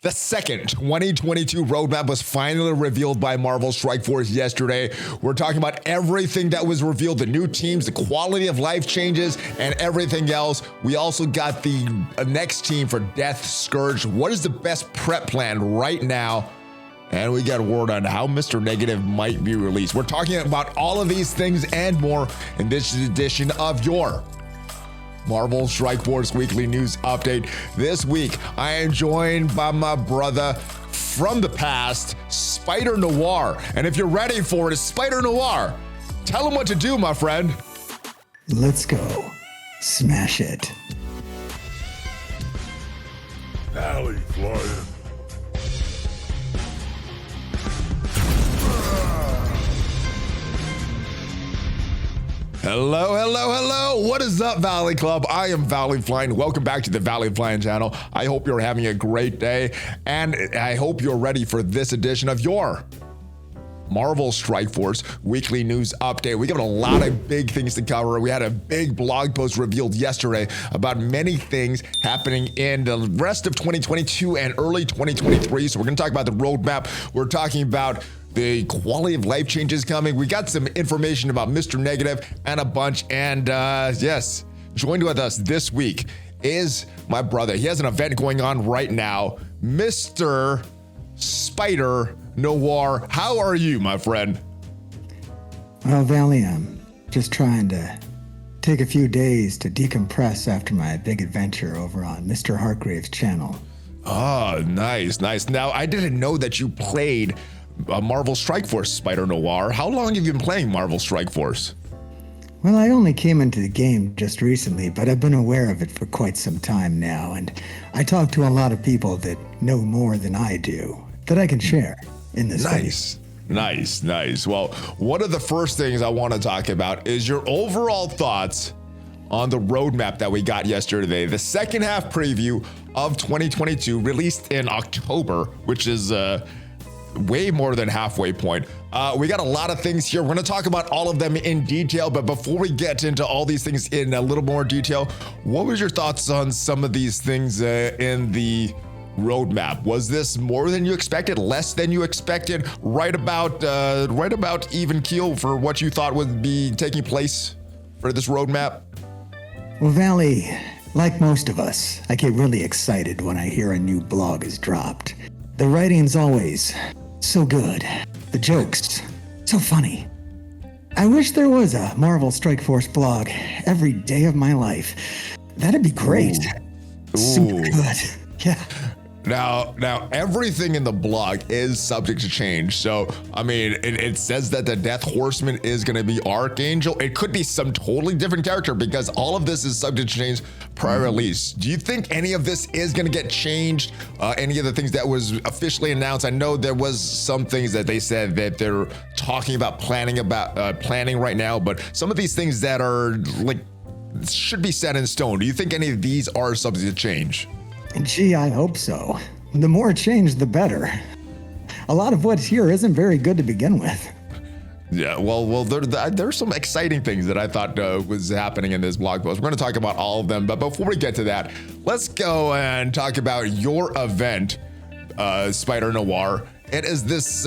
The second 2022 roadmap was finally revealed by Marvel Strike Force yesterday. We're talking about everything that was revealed, the new teams, the quality of life changes, and everything else. We also got the next team for Death Scourge. What is the best prep plan right now? And we got word on how Mr. Negative might be released. We're talking about all of these things and more in this edition of your Marvel Strike Force Weekly News Update. This week, I am joined by my brother from the past, Spider Noir. And if you're ready for it, Spider Noir, tell him what to do, my friend. Let's go. Smash it. ValleyFlyin. Hello, hello, hello. What is up, Valley Club? I am ValleyFlyin. Welcome back to the ValleyFlyin channel. I hope you're having a great day, and I hope you're ready for this edition of your Marvel Strike Force Weekly News Update. We got a lot of big things to cover. We had a big blog post revealed yesterday about many things happening in the rest of 2022 and early 2023. So we're going to talk about the roadmap. We're talking about the quality of life changes coming. We got some information about Mr. Negative and a bunch. And yes, joined with us this week is my brother. He has an event going on right now, Mr. Spider Noir. How are you, my friend? Well, Valley, I'm just trying to take a few days to decompress after my big adventure over on Mr. Hargrave's channel. Oh, nice, nice. Now, I didn't know that you played Marvel Strike Force, Spider Noir. How long have you been playing Marvel Strike Force? Well, I only came into the game just recently, but I've been aware of it for quite some time now, and I talk to a lot of people that know more than I do that I can share in this Nice, nice, nice. Well, one of the first things I want to talk about is your overall thoughts on the roadmap that we got yesterday. The second half preview of 2022 released in October, which is way more than halfway point. We got a lot of things here. We're going to talk about all of them in detail, but before we get into all these things in a little more detail, what was your thoughts on some of these things in the roadmap? Was this more than you expected, less than you expected, right about even keel for what you thought would be taking place for this roadmap? Well, Valley, like most of us, I get really excited when I hear a new blog is dropped. The writing's always so good. The jokes, so funny. I wish there was a Marvel Strike Force blog every day of my life. That'd be great. Super good. Yeah. Now, everything in the blog is subject to change. So, I mean, it says that the Death Horseman is going to be Archangel. It could be some totally different character because all of this is subject to change prior release. Do you think any of this is going to get changed? Any of the things that was officially announced? I know there was some things that they said that they're talking about planning right now, but some of these things that are like should be set in stone. Do you think any of these are subject to change? Gee, I hope so. The more change, the better. A lot of what's here isn't very good to begin with. Yeah, well, there's some exciting things that I thought was happening in this blog post. We're going to talk about all of them, but before we get to that, let's go and talk about your event, Spider Noir. It is this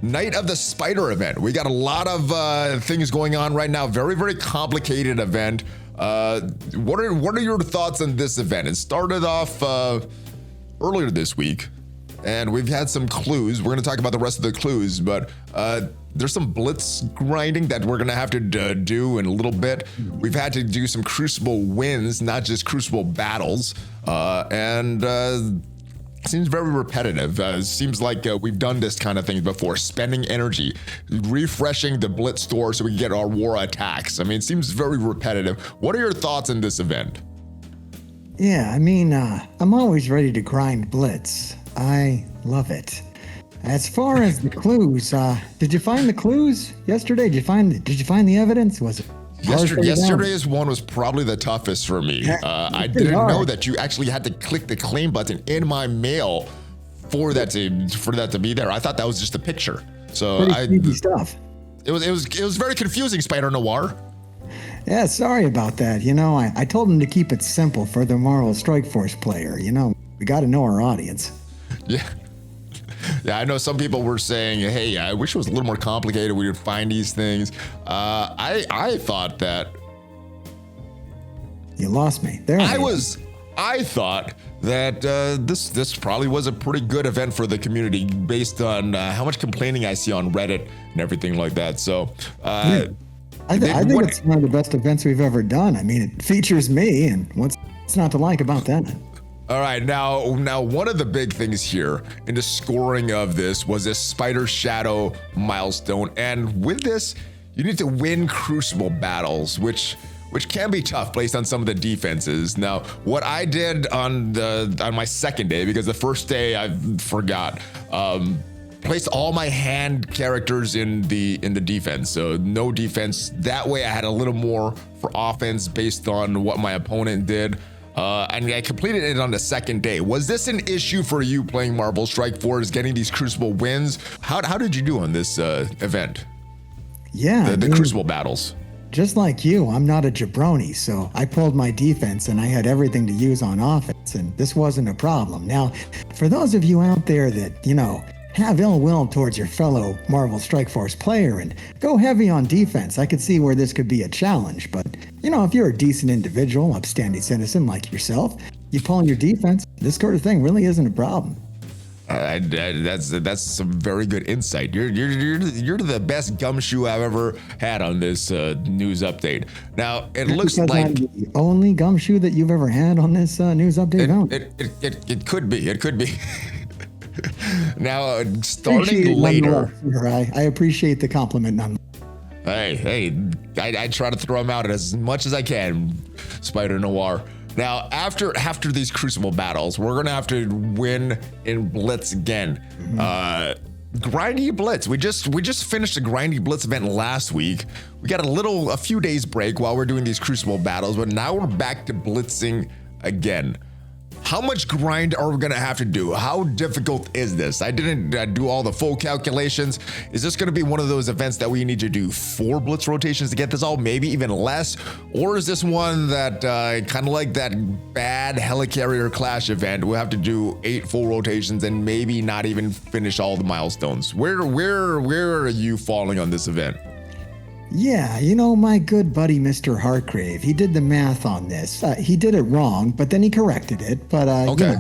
Night of the Spider event. We got a lot of things going on right now. Very, very complicated event. What are your thoughts on this event? It started off earlier this week, and we've had some clues. We're going to talk about the rest of the clues, but there's some blitz grinding that we're going to have to do in a little bit. We've had to do some Crucible wins, not just Crucible battles, and seems very repetitive. Seems like we've done this kind of thing before, spending energy, refreshing the blitz store so we can get our war attacks. I mean, it seems very repetitive. What are your thoughts on this event? Yeah, I mean, I'm always ready to grind blitz. I love it. As far as the clues, did you find the clues yesterday? Did you find the evidence? Was it? Yesterday's one was probably the toughest for me. I didn't know that you actually had to click the claim button in my mail for that to be there. I thought that was just a picture. So Pretty stuff. It was very confusing, Spider Noir. Yeah, sorry about that. You know, I told him to keep it simple for the Marvel Strike Force player. You know, we got to know our audience. Yeah. Yeah, I know some people were saying, hey, I wish it was a little more complicated. We would find these things. I thought that. You lost me. I thought that this probably was a pretty good event for the community based on how much complaining I see on Reddit and everything like that. So I think it's one of the best events we've ever done. I mean, it features me, and what's not to like about that? All right, now one of the big things here in the scoring of this was this Spider Shadow milestone, and with this, you need to win Crucible battles, which can be tough based on some of the defenses. Now, what I did on my second day, because the first day I forgot, placed all my hand characters in the defense, so no defense. That way, I had a little more for offense based on what my opponent did. And I completed it on the second day. Was this an issue for you playing Marvel Strike Force, getting these Crucible wins? How did you do on this event? Yeah, the Crucible battles. Just like you, I'm not a jabroni, so I pulled my defense and I had everything to use on offense, and this wasn't a problem. Now, for those of you out there that, have ill will towards your fellow Marvel Strike Force player and go heavy on defense, I could see where this could be a challenge. But, if you're a decent individual, upstanding citizen like yourself, you pull your defense, this sort of thing really isn't a problem. That's some very good insight. You're the best gumshoe I've ever had on this news update. Now it looks like I'm the only gumshoe that you've ever had on this news update. It could be. It could be. Now starting later. I appreciate the compliment. Hey, I try to throw them out as much as I can, Spider Noir. Now, after these Crucible battles, we're gonna have to win in Blitz again. Grindy Blitz. We just finished a Grindy Blitz event last week. We got a few days break while we're doing these Crucible battles, but now we're back to blitzing again. How much grind are we gonna have to do? How difficult is this? I didn't do all the full calculations. Is this gonna be one of those events that we need to do 4 blitz rotations to get this all, maybe even less? Or is this one that kind of like that bad Helicarrier Clash event, we'll have to do 8 full rotations and maybe not even finish all the milestones? Where are you falling on this event? Yeah, my good buddy Mr. Hartgrave, he did the math on this. He did it wrong, but then he corrected it. But okay.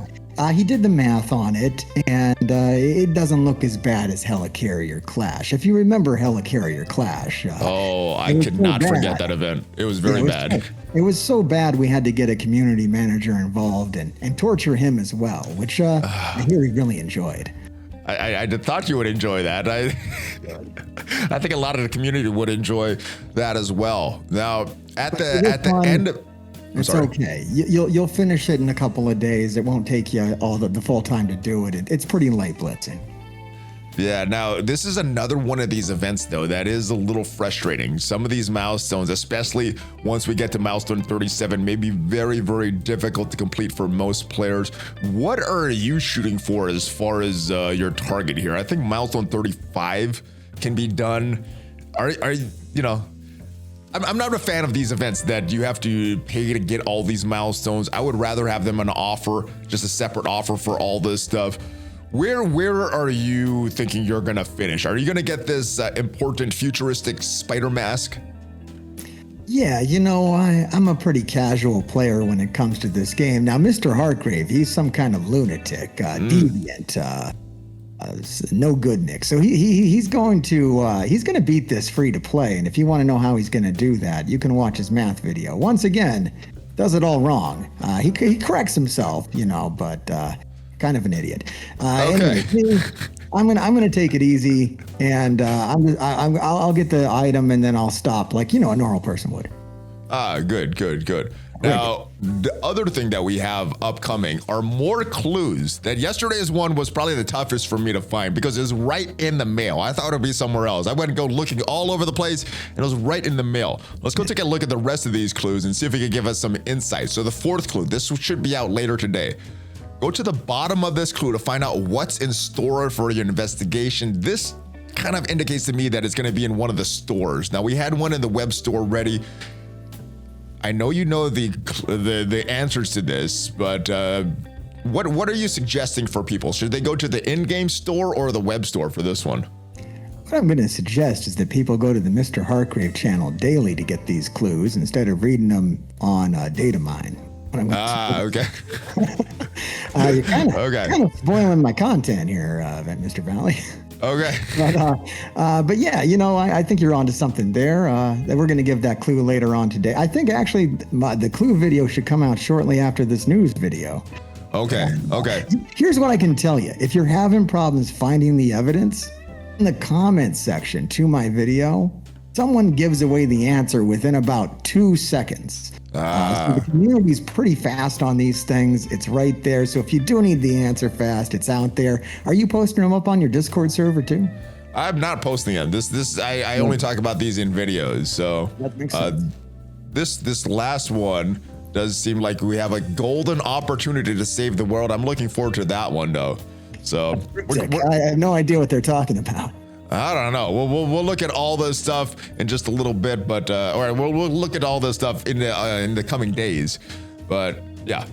He did the math on it, and it doesn't look as bad as Helicarrier Clash. If you remember Helicarrier Clash. I could not forget that event. It was very bad. It was so bad we had to get a community manager involved and torture him as well, which I hear he really enjoyed. I thought you would enjoy that. I think a lot of the community would enjoy that as well. Now, at the end of, it's okay. You'll finish it in a couple of days. It won't take you all the full time to do it. It's pretty late blitzing. Yeah, now this is another one of these events though that is a little frustrating. Some of these milestones, especially once we get to milestone 37, may be very, very difficult to complete for most players. What are you shooting for as far as your target here? I think milestone 35 can be done. I'm not a fan of these events that you have to pay to get all these milestones. I would rather have them an offer, just a separate offer for all this stuff. Where are you thinking you're gonna finish? Are you gonna get this important futuristic spider mask? Yeah, I'm a pretty casual player when it comes to this game. Now, Mr. Hartgrave, he's some kind of lunatic, deviant, no good Nick. So he's going to beat this free to play. And if you want to know how he's going to do that, you can watch his math video. Once again, does it all wrong. He corrects himself, but kind of an idiot. Okay. Anyway, I'm gonna take it easy, and I'll get the item and then I'll stop like a normal person would. Good. Now, the other thing that we have upcoming are more clues. That yesterday's one was probably the toughest for me to find because it's right in the mail. I thought it would be somewhere else. I went and go looking all over the place and it was right in the mail. Let's go take a look at the rest of these clues and see if it can give us some insight. So the 4th clue, this should be out later today. Go to the bottom of this clue to find out what's in store for your investigation. This kind of indicates to me that it's going to be in one of the stores. Now, we had one in the web store ready. I know you know the answers to this, but what are you suggesting for people? Should they go to the in-game store or the web store for this one? What I'm going to suggest is that people go to the Mr. Hargrave channel daily to get these clues instead of reading them on Datamine. Okay. You're kind of spoiling my content here, Mr. Valley. Okay. But yeah, I think you're onto something there. That we're going to give that clue later on today. I think actually the clue video should come out shortly after this news video. Okay. Okay. Here's what I can tell you. If you're having problems finding the evidence, in the comments section to my video, someone gives away the answer within about 2 seconds. So the community's pretty fast on these things. It's right there. So if you do need the answer fast, it's out there. Are you posting them up on your Discord server too? I'm not posting them. I only talk about these in videos. So that makes sense. This last one does seem like we have a golden opportunity to save the world. I'm looking forward to that one though. So I have no idea what they're talking about. I don't know. We'll look at all this stuff in just a little bit, but all right, we'll look at all this stuff in the coming days. But yeah,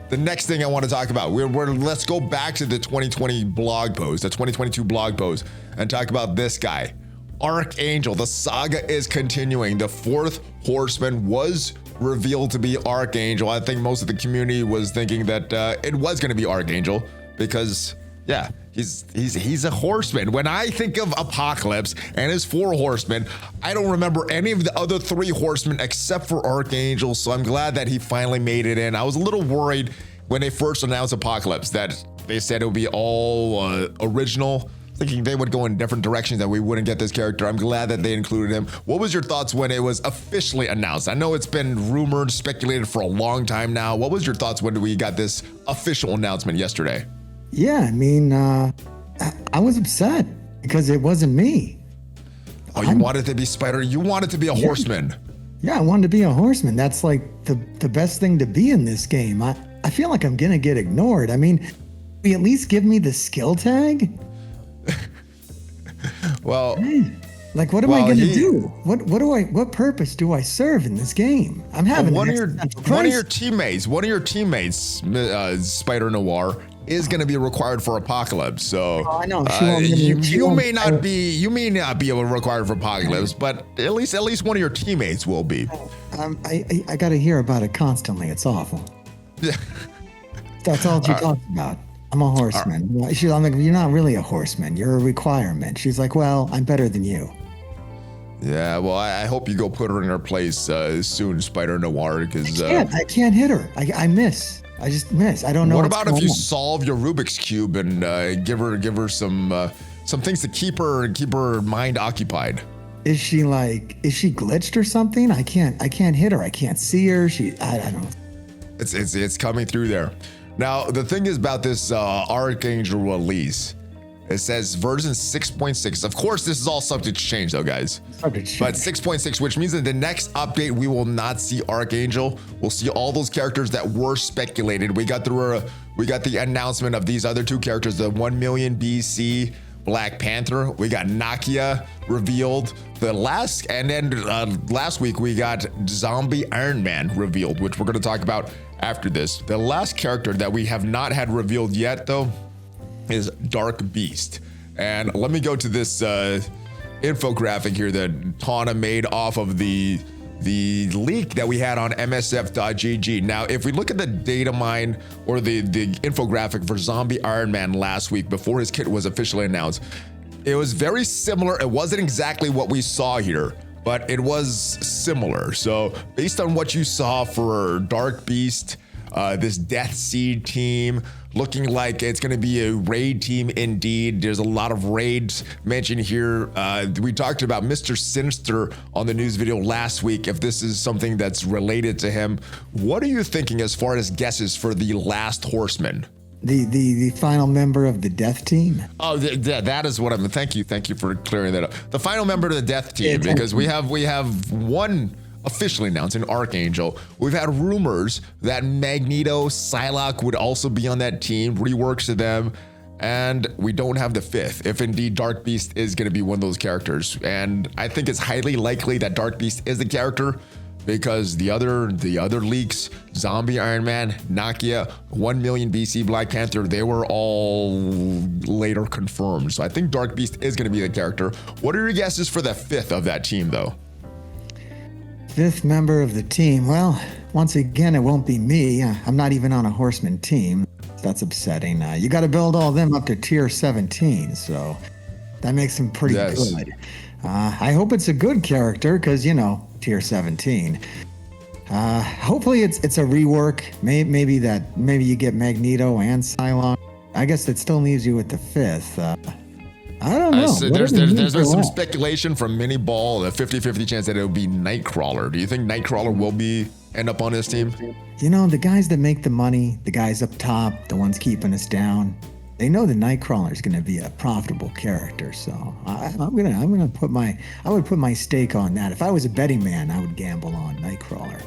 the next thing I want to talk about, let's go back to the 2020 blog post, the 2022 blog post, and talk about this guy, Archangel. The saga is continuing. The fourth Horseman was revealed to be Archangel. I think most of the community was thinking that it was going to be Archangel because. Yeah, he's a horseman. When I think of Apocalypse and his 4 horsemen, I don't remember any of the other 3 horsemen except for Archangel, so I'm glad that he finally made it in. I was a little worried when they first announced Apocalypse that they said it would be all original, thinking they would go in different directions, that we wouldn't get this character. I'm glad that they included him. What was your thoughts when it was officially announced? I know it's been rumored, speculated for a long time now. What was your thoughts when we got this official announcement yesterday? Yeah, I mean, I was upset because it wasn't me. Oh, you wanted to be Spider? You wanted to be a horseman? Yeah, I wanted to be a horseman. That's like the best thing to be in this game. I feel like I'm gonna get ignored. I mean, will you at least give me the skill tag? Well, like, what am I gonna do? What purpose do I serve in this game? I'm having one of your teammates, Spider Noir, is going to be required for Apocalypse. So I know you may not be required for Apocalypse, but at least one of your teammates will be. I got to hear about it constantly. It's awful. That's all she talks about. I'm a horseman. I'm like, you're not really a horseman. You're a requirement. She's like, well, I'm better than you. Yeah, well, I hope you go put her in her place soon, Spider Noir, because I can't hit her. I miss. I just miss. I don't know. What about if you solve your Rubik's Cube and give her some things to keep her mind occupied? Is she glitched or something? I can't hit her. I can't see her. I don't know. It's coming through there. Now the thing is about this Archangel release. It says version 6.6. Of course, this is all subject to change, though, guys. But 6.6, which means in the next update, we will not see Archangel. We'll see all those characters that were speculated. We got the announcement of these other 2 characters, the 1 million BC Black Panther. We got Nakia revealed. Last week we got Zombie Iron Man revealed, which we're going to talk about after this. The last character that we have not had revealed yet, though, is Dark Beast. And let me go to this infographic here that Tana made off of the leak that we had on msf.gg. Now, if we look at the data mine or the infographic for Zombie Iron Man last week before his kit was officially announced, it was very similar. It wasn't exactly what we saw here, but it was similar. So based on what you saw for Dark Beast, this Death Seed team, looking like it's going to be a raid team indeed. There's a lot of raids mentioned here. We talked about Mr. Sinister on the news video last week, if this is something that's related to him. What are you thinking as far as guesses for the last Horseman? The final member of the Death Team? Oh, that is what I'm... Thank you for clearing that up. The final member of the Death Team, because we have one officially announced, an Archangel. We've had rumors that Magneto, Psylocke would also be on that team, reworks to them, and we don't have the 5th, if indeed Dark Beast is going to be one of those characters. And I think it's highly likely that Dark Beast is the character. because the other leaks, Zombie Iron Man, Nakia, 1 million BC Black Panther, they were all later confirmed. So I think Dark Beast is going to be the character. What are your guesses for the fifth of that team, though? Fifth member of the team. Well, once again, it won't be me. I'm not even on a Horseman team. That's upsetting. You got to build all them up to tier 17, so that makes them pretty good. I hope it's a good character because, you know, tier 17. Hopefully it's a rework. Maybe you get Magneto and Cylon. I guess that still leaves you with the fifth. I don't know. There's been some speculation from Mini Ball, a 50-50 chance that it will be Nightcrawler. Do you think Nightcrawler will end up on his team? You know, the guys that make the money, the guys up top, the ones keeping us down, they know the Nightcrawler is going to be a profitable character. So I would put my stake on that. If I was a betting man, I would gamble on Nightcrawler.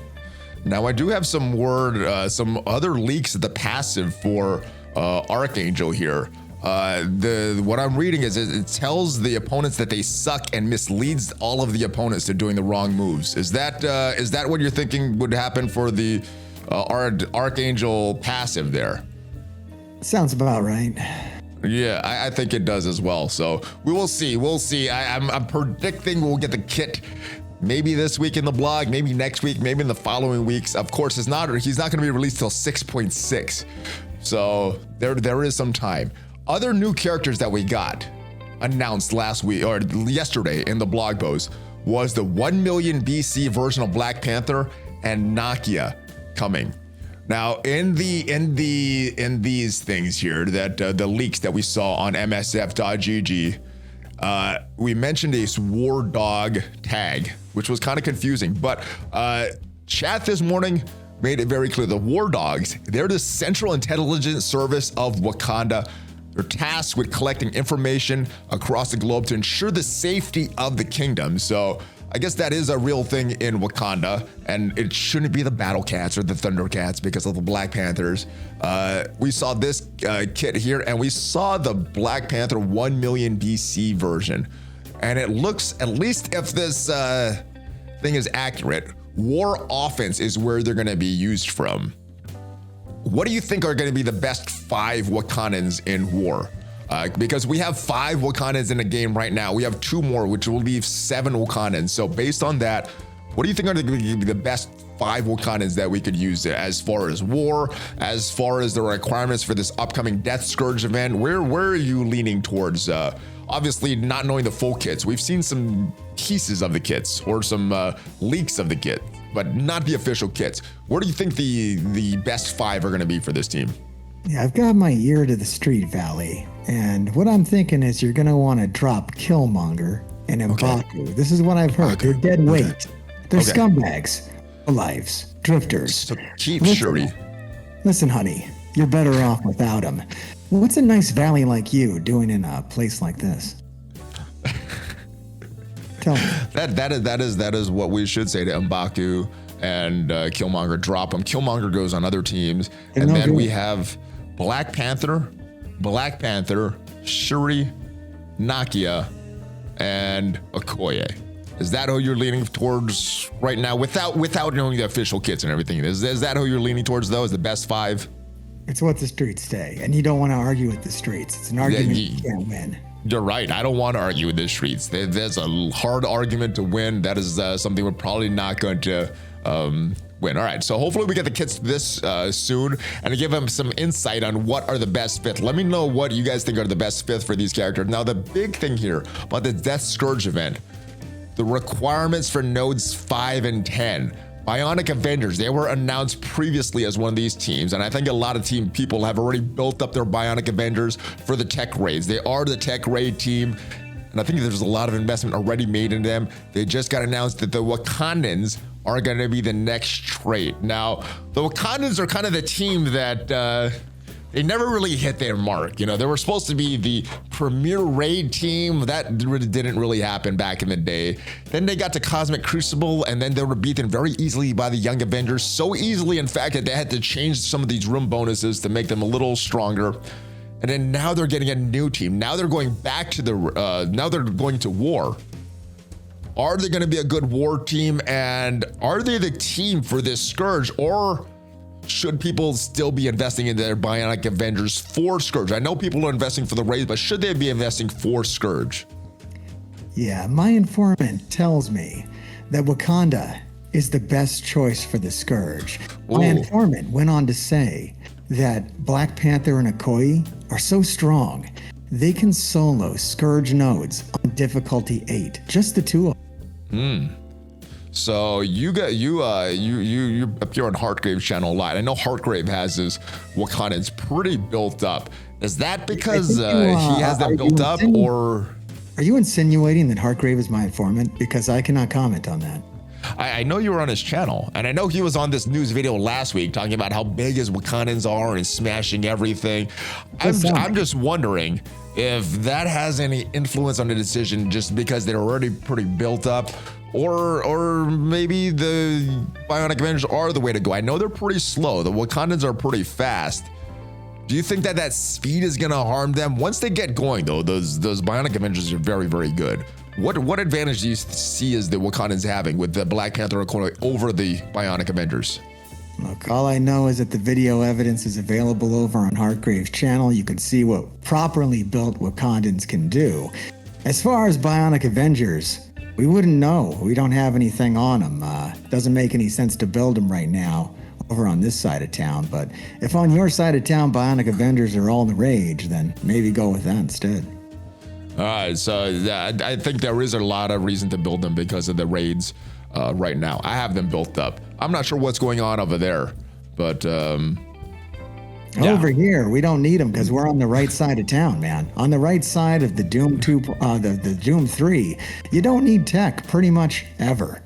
Now I do have some other leaks of the passive for Archangel here. What I'm reading is it tells the opponents that they suck and misleads all of the opponents to doing the wrong moves. Is that what you're thinking would happen for the Archangel passive there? Sounds about right. Yeah, I think it does as well. So we will see. We'll see. I'm predicting we'll get the kit maybe this week in the blog, maybe next week, maybe in the following weeks. Of course, he's not going to be released till 6.6. So there is some time. Other new characters that we got announced last week or yesterday in the blog post was the 1 million BC version of Black Panther and Nakia coming. Now, in these things here, that the leaks that we saw on MSF.gg, we mentioned a War Dog tag, which was kind of confusing, but chat this morning made it very clear. The War Dogs, they're the Central Intelligence Service of Wakanda. They're tasked with collecting information across the globe to ensure the safety of the kingdom. So I guess that is a real thing in Wakanda, and it shouldn't be the Battle Cats or the Thundercats because of the Black Panthers. We saw this kit here, and we saw the Black Panther 1 million BC version. And it looks, at least if this thing is accurate, War Offense is where they're going to be used from. What do you think are going to be the best 5 Wakandans in War? Because we have 5 Wakandans in the game right now. We have 2 more, which will leave 7 Wakandans. So based on that, what do you think are going to be the best 5 Wakandans that we could use as far as War, as far as the requirements for this upcoming Death Scourge event? Where are you leaning towards? Obviously, not knowing the full kits. We've seen some pieces of the kits or some leaks of the kit, but not the official kits. Where do you think the best 5 are going to be for this team? Yeah, I've got my ear to the street, Valley. And what I'm thinking is you're going to want to drop Killmonger and M'Baku. Okay. This is what I've heard. They're dead weight. They're scumbags. Lives. Drifters. So keep Shuri. Listen, honey, you're better off without them. What's a nice Valley like you doing in a place like this? Tell me. That is what we should say to M'Baku and Killmonger. Drop him. Killmonger goes on other teams, and then we have Black Panther, Shuri, Nakia, and Okoye. Is that who you're leaning towards right now, without knowing the official kits and everything? Is that who you're leaning towards, though, as the best 5? It's what the streets say, and you don't want to argue with the streets. It's an argument you can't win. You're right. I don't want to argue with the streets. There's a hard argument to win. That is something we're probably not going to win. All right. So hopefully we get the kits this soon and to give them some insight on what are the best 5th. Let me know what you guys think are the best 5th for these characters. Now, the big thing here about the Death Scourge event, the requirements for nodes 5 and 10. Bionic Avengers, they were announced previously as one of these teams, and I think a lot of people have already built up their Bionic Avengers for the tech raids. They are the tech raid team, and I think there's a lot of investment already made in them. They just got announced that the Wakandans are going to be the next trait. Now, the Wakandans are kind of the team that they never really hit their mark. You know, they were supposed to be the premier raid team. That didn't really happen back in the day. Then they got to Cosmic Crucible, and then they were beaten very easily by the Young Avengers. So easily, in fact, that they had to change some of these room bonuses to make them a little stronger. And then now they're getting a new team. Now they're going back to now they're going to War. Are they going to be a good war team? And are they the team for this Scourge? Or should people still be investing in their Bionic Avengers for Scourge? I know people are investing for the Rays, but should they be investing for Scourge? Yeah, my informant tells me that Wakanda is the best choice for the Scourge. Ooh. My informant went on to say that Black Panther and Okoye are so strong, they can solo Scourge nodes on difficulty 8, just the two of them. So you appear on Heartgrave's channel a lot. I know Heartgrave has his Wakandans pretty built up. Is that because he has them built up, or? Are you insinuating that Heartgrave is my informant? Because I cannot comment on that. I know you were on his channel, and I know he was on this news video last week talking about how big his Wakandans are and smashing everything. I'm just wondering if that has any influence on the decision, just because they're already pretty built up, or maybe the Bionic Avengers are the way to go. I know they're pretty slow. The Wakandans are pretty fast. Do you think that speed is gonna harm them? Once they get going though, those Bionic Avengers are very, very good. What advantage do you see as the Wakandans having with the Black Panther over the Bionic Avengers? Look, all I know is that the video evidence is available over on Heartgrave's channel. You can see what properly built Wakandans can do. As far as Bionic Avengers, we wouldn't know. We don't have anything on them. Doesn't make any sense to build them right now over on this side of town. But if on your side of town Bionic Avengers are all the rage, then maybe go with that instead. All right, so yeah, I think there is a lot of reason to build them because of the raids right now. I have them built up. I'm not sure what's going on over there, but over here we don't need them because we're on the right side of town, man. On the right side of the Doom 2, the Doom 3, you don't need tech pretty much ever.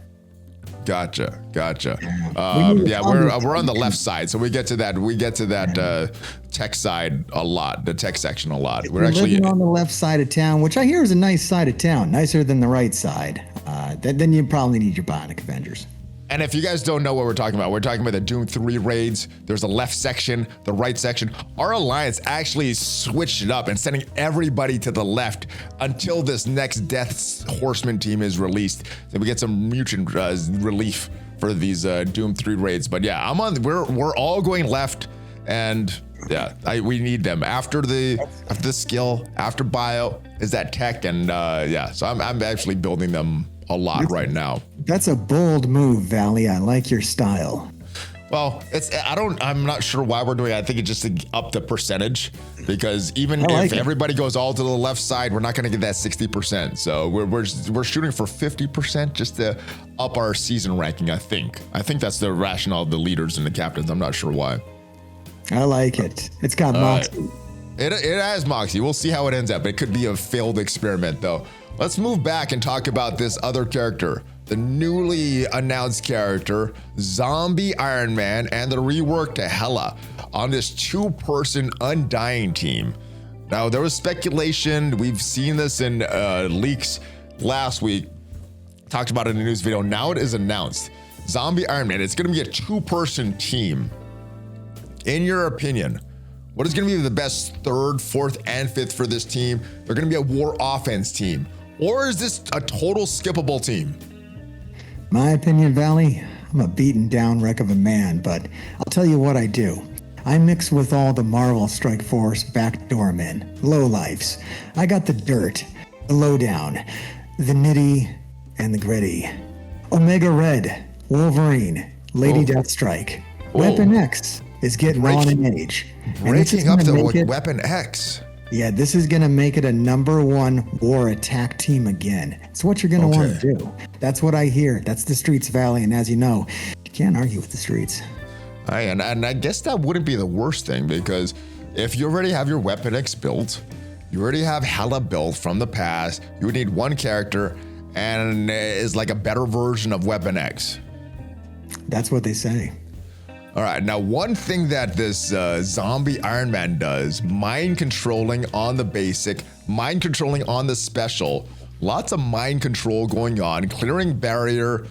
Gotcha. We're on the left side, so we get to that tech side a lot, the tech section a lot. We're actually living on the left side of town, which I hear is a nice side of town, nicer than the right side. Then you probably need your Bionic Avengers. And if you guys don't know what we're talking about the Doom 3 raids. There's a left section, the right section. Our alliance actually switched it up and sending everybody to the left until this next Death's Horsemen team is released. So we get some mutant relief for these Doom 3 raids. But yeah, we're all going left, and yeah, we need them. After the skill, after bio is that tech, and yeah, so I'm actually building them a lot right now. That's a bold move, Valley. I like your style. Well, I'm not sure why we're doing it. I think it's just to up the percentage, because even if everybody goes all to the left side, we're not going to get that 60%. So we're shooting for 50% just to up our season ranking. I think that's the rationale of the leaders and the captains. I'm not sure why. I like it. It's got moxie. It has moxie. We'll see how it ends up. It could be a failed experiment though. Let's move back and talk about this other character, the newly announced character, Zombie Iron Man, and the rework to Hela on this 2-person Undying team. Now, there was speculation. We've seen this in leaks last week. Talked about it in a news video. Now it is announced. Zombie Iron Man, it's going to be a 2-person team. In your opinion, what is going to be the best 3rd, 4th, and 5th for this team? They're going to be a war offense team. Or is this a total skippable team? My opinion, Valley, I'm a beaten down wreck of a man, but I'll tell you what I do. I mix with all the Marvel Strike Force backdoor men, lowlifes. I got the dirt, the lowdown, the nitty, and the gritty. Omega Red, Wolverine, Lady Deathstrike. Weapon X is getting on in age. Breaking up the Weapon X. Yeah, this is going to make it a #1 war attack team again. It's what you're going to want to do. That's what I hear. That's the streets, Valley. And as you know, you can't argue with the streets. And I guess that wouldn't be the worst thing, because if you already have your Weapon X built, you already have Hela built from the past, you would need one character and is like a better version of Weapon X. That's what they say. All right, now one thing that this Zombie Iron Man does, mind controlling on the basic, mind controlling on the special, lots of mind control going on, clearing barrier.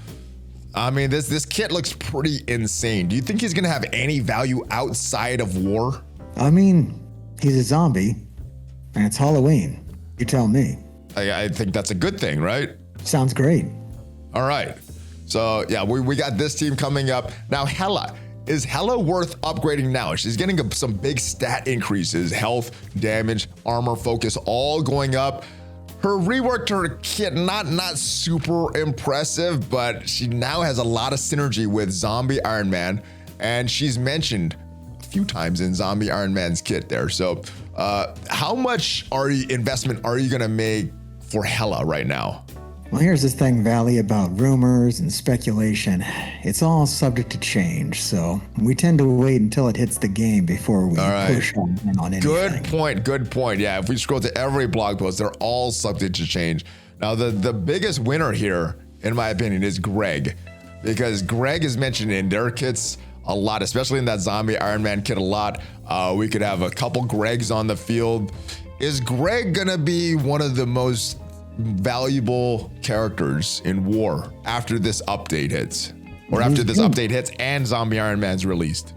I mean, this kit looks pretty insane. Do you think he's gonna have any value outside of war? I mean, he's a zombie, and it's Halloween. You tell me. I think that's a good thing, right? Sounds great. All right. So yeah, we got this team coming up. Now Hela. Is Hela worth upgrading now? She's getting some big stat increases, health, damage, armor, focus, all going up. Her reworked her kit, not super impressive, but she now has a lot of synergy with Zombie Iron Man, and she's mentioned a few times in Zombie Iron Man's kit there. So how much investment are you gonna make for Hela right now? Well, here's this thing, Valley, about rumors and speculation. It's all subject to change, so we tend to wait until it hits the game before we push on anything. Good point. Yeah, if we scroll to every blog post, they're all subject to change. Now, the biggest winner here, in my opinion, is Greg, because Greg is mentioned in their kits a lot, especially in that Zombie Iron Man kit a lot. We could have a couple Gregs on the field. Is Greg gonna be one of the most valuable characters in war after this update hits, or after this update hits and Zombie Iron Man's released?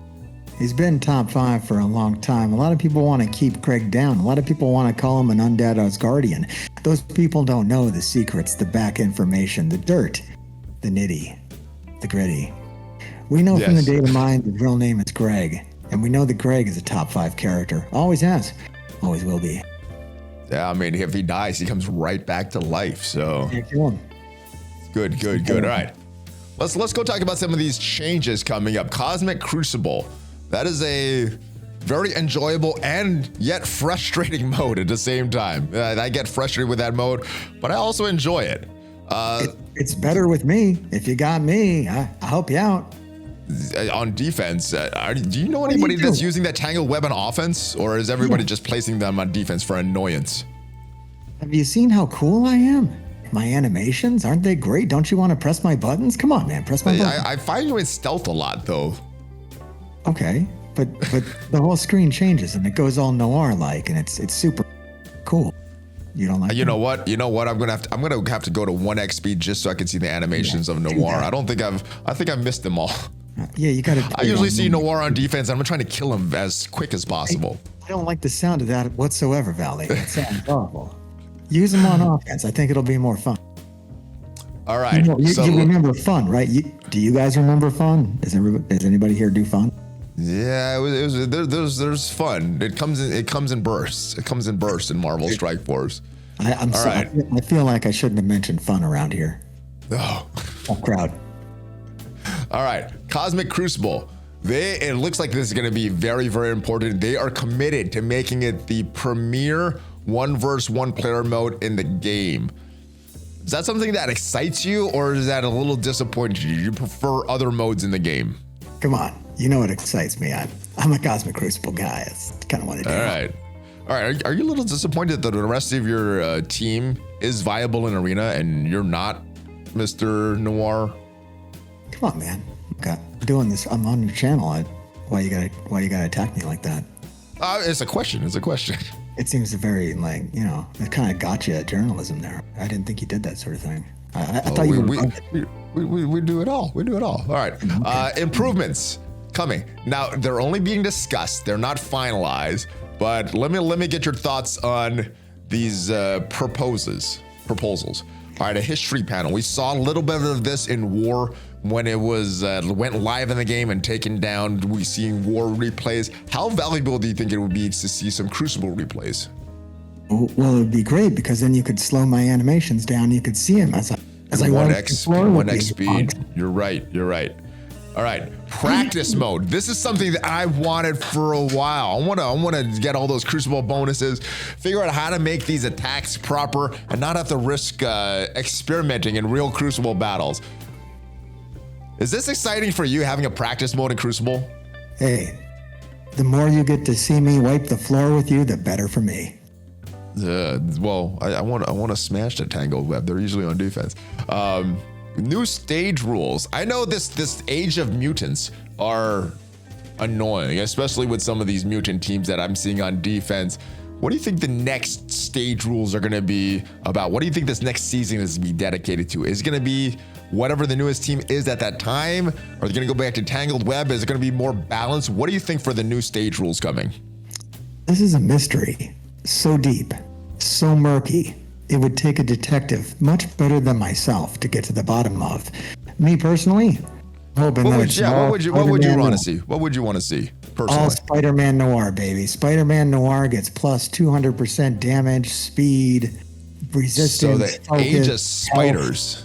He's been top 5 for a long time. A lot of people want to keep Greg down. A lot of people want to call him an undead Asgardian. Those people don't know the secrets, the back information, the dirt, the nitty, the gritty. We know from the Datamines the real name is Greg, and we know that Greg is a top 5 character. Always has, always will be. Yeah, I mean, if he dies, he comes right back to life. So good. All right, let's go talk about some of these changes coming up. Cosmic Crucible, that is a very enjoyable and yet frustrating mode at the same time. I get frustrated with that mode, but I also enjoy it. It's better with me. If you got me, I'll help you out. On defense, do you know anybody that's using that tangled web on offense, or is everybody just placing them on defense for annoyance? Have you seen how cool I am? My animations, aren't they great? Don't you want to press my buttons? Come on, man, press my buttons. I find you in stealth a lot, though. Okay, but the whole screen changes and it goes all noir-like, and it's super cool. You don't like? You know what? I'm gonna have to go to 1x speed just so I can see the animations of Noir. I think I've missed them all. Yeah, you gotta. I usually see Noir on defense, and I'm trying to kill him as quick as possible. I don't like the sound of that whatsoever, Valley. It sounds awful. Use them on offense. I think it'll be more fun. All right. You remember fun, right? Do you guys remember fun? Does anybody here do fun? Yeah, there's fun. It comes in bursts. It comes in bursts in Marvel Strike Force. I'm sorry. Right. I feel like I shouldn't have mentioned fun around here. Oh, crowd. All right, Cosmic Crucible. It looks like this is going to be very, very important. They are committed to making it the premier 1v1 player mode in the game. Is that something that excites you, or is that a little disappointing? Do you prefer other modes in the game? Come on, you know what excites me. I'm a Cosmic Crucible guy. That's kind of what I do. All right. Are you a little disappointed that the rest of your team is viable in Arena and you're not, Mr. Noir? Come on, man. I'm doing this. I'm on your channel. Why you gotta attack me like that? It's a question. It seems very it kind of gotcha journalism there. I didn't think you did that sort of thing. I thought you we do it all. We do it all. All right. Okay. Improvements coming. Now they're only being discussed. They're not finalized. But let me get your thoughts on these proposals. All right, a history panel. We saw a little bit of this in War when it was went live in the game and taken down. We seen War replays. How valuable do you think it would be to see some Crucible replays? Well, it would be great because then you could slow my animations down. You could see them as I 1x speed. You're right. All right, practice mode. This is something that I wanted for a while. I want to get all those Crucible bonuses, figure out how to make these attacks proper, and not have to risk experimenting in real Crucible battles. Is this exciting for you, having a practice mode in Crucible? Hey, the more you get to see me wipe the floor with you, the better for me. Well, I want to smash the tangled web. They're usually on defense. New stage rules. I know this Age of Mutants are annoying, especially with some of these mutant teams that I'm seeing on defense. What do you think the next stage rules are going to be about? What do you think this next season is going to be dedicated to? Is it going to be whatever the newest team is at that time? Are they going to go back to tangled web? Is it going to be more balanced? What do you think for the new stage rules coming? This is a mystery. So deep, so murky. it would take a detective much better than myself to get to the bottom of. Me personally, hoping What that would, it's yeah, all what would you want Spider-Man to Noir. see? What would you want to see All personally? Spider-Man Noir, baby. Spider-Man Noir gets plus 200% damage, speed, resistance, So the focus, age of health. spiders,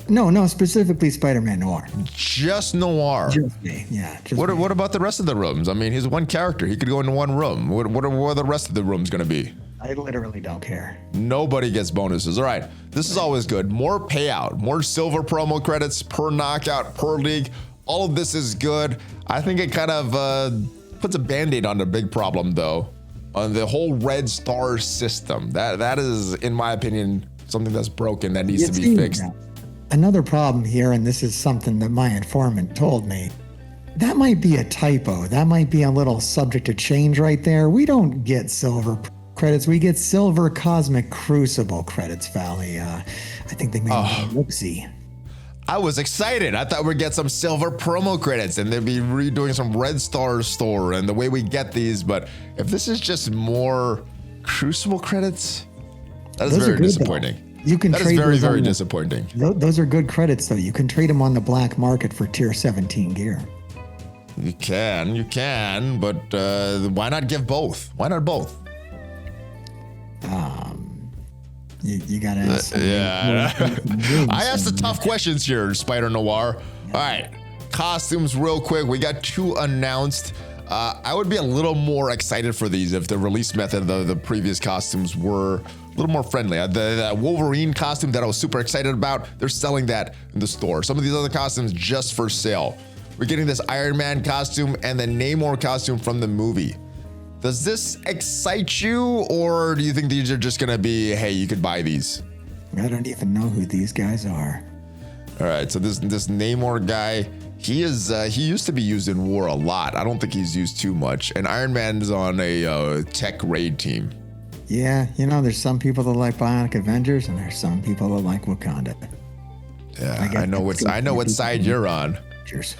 No, specifically Spider-Man Noir. just Noir. Just me, yeah. Just me. What about the rest of the rooms? I mean, he's one character. He could go into one room. What are the rest of the rooms going to be? I literally don't care. Nobody gets bonuses. All right. This is always good. More payout, more silver promo credits per knockout, per league. All of this is good. I think it kind of puts a band-aid on the big problem, though, on the whole red star system. That is, in my opinion, something that's broken that needs to be fixed. Another problem here, and this is something that my informant told me, that might be a typo. That might be a little subject to change right there. We don't get silver credits. We get silver cosmic crucible credits, Valley. I think they made a whoopsie. I was excited. I thought we'd get some silver promo credits and they'd be redoing some red star store and the way we get these. But if this is just more crucible credits, that is Those are very good, disappointing. though. You can That is trade very, those very on the- disappointing. Those are good credits, though. You can trade them on the black market for tier 17 gear. You can, but why not give both? Why not both? You gotta ask. Yeah. I asked the tough questions here, Spider Noir. All right, costumes real quick. We got 2 announced. I would be a little more excited for these if the release method of the previous costumes were a little more friendly. The Wolverine costume that I was super excited about, they're selling that in the store. Some of these other costumes just for sale. We're getting this Iron Man costume and the Namor costume from the movie. Does this excite you, or do you think these are just gonna be, hey, you could buy these? I don't even know who these guys are. All right, so this Namor guy, he used to be used in war a lot. I don't think he's used too much. And Iron Man's on a tech raid team. Yeah, there's some people that like Bionic Avengers, and there's some people that like Wakanda. Yeah, I know what side you're on. Avengers.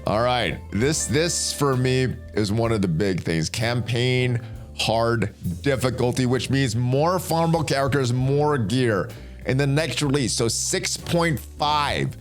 All right, this for me is one of the big things. Campaign hard difficulty, which means more farmable characters, more gear in the next release. So 6.5,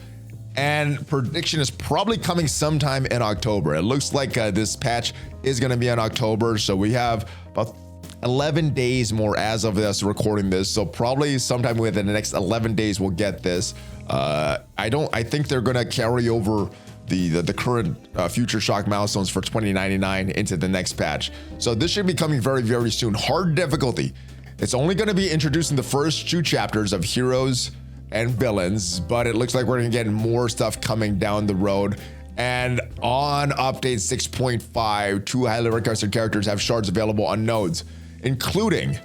and prediction is probably coming sometime in October. It looks like this patch is going to be in October, so we have about 11 days more as of us recording this. So probably sometime within the next 11 days we'll get this. I think they're going to carry over the current Future Shock milestones for 2099 into the next patch. So this should be coming very, very soon. Hard difficulty. It's only going to be introduced in the first 2 chapters of heroes and villains, but it looks like we're going to get more stuff coming down the road. And on update 6.5, 2 highly requested characters have shards available on nodes, including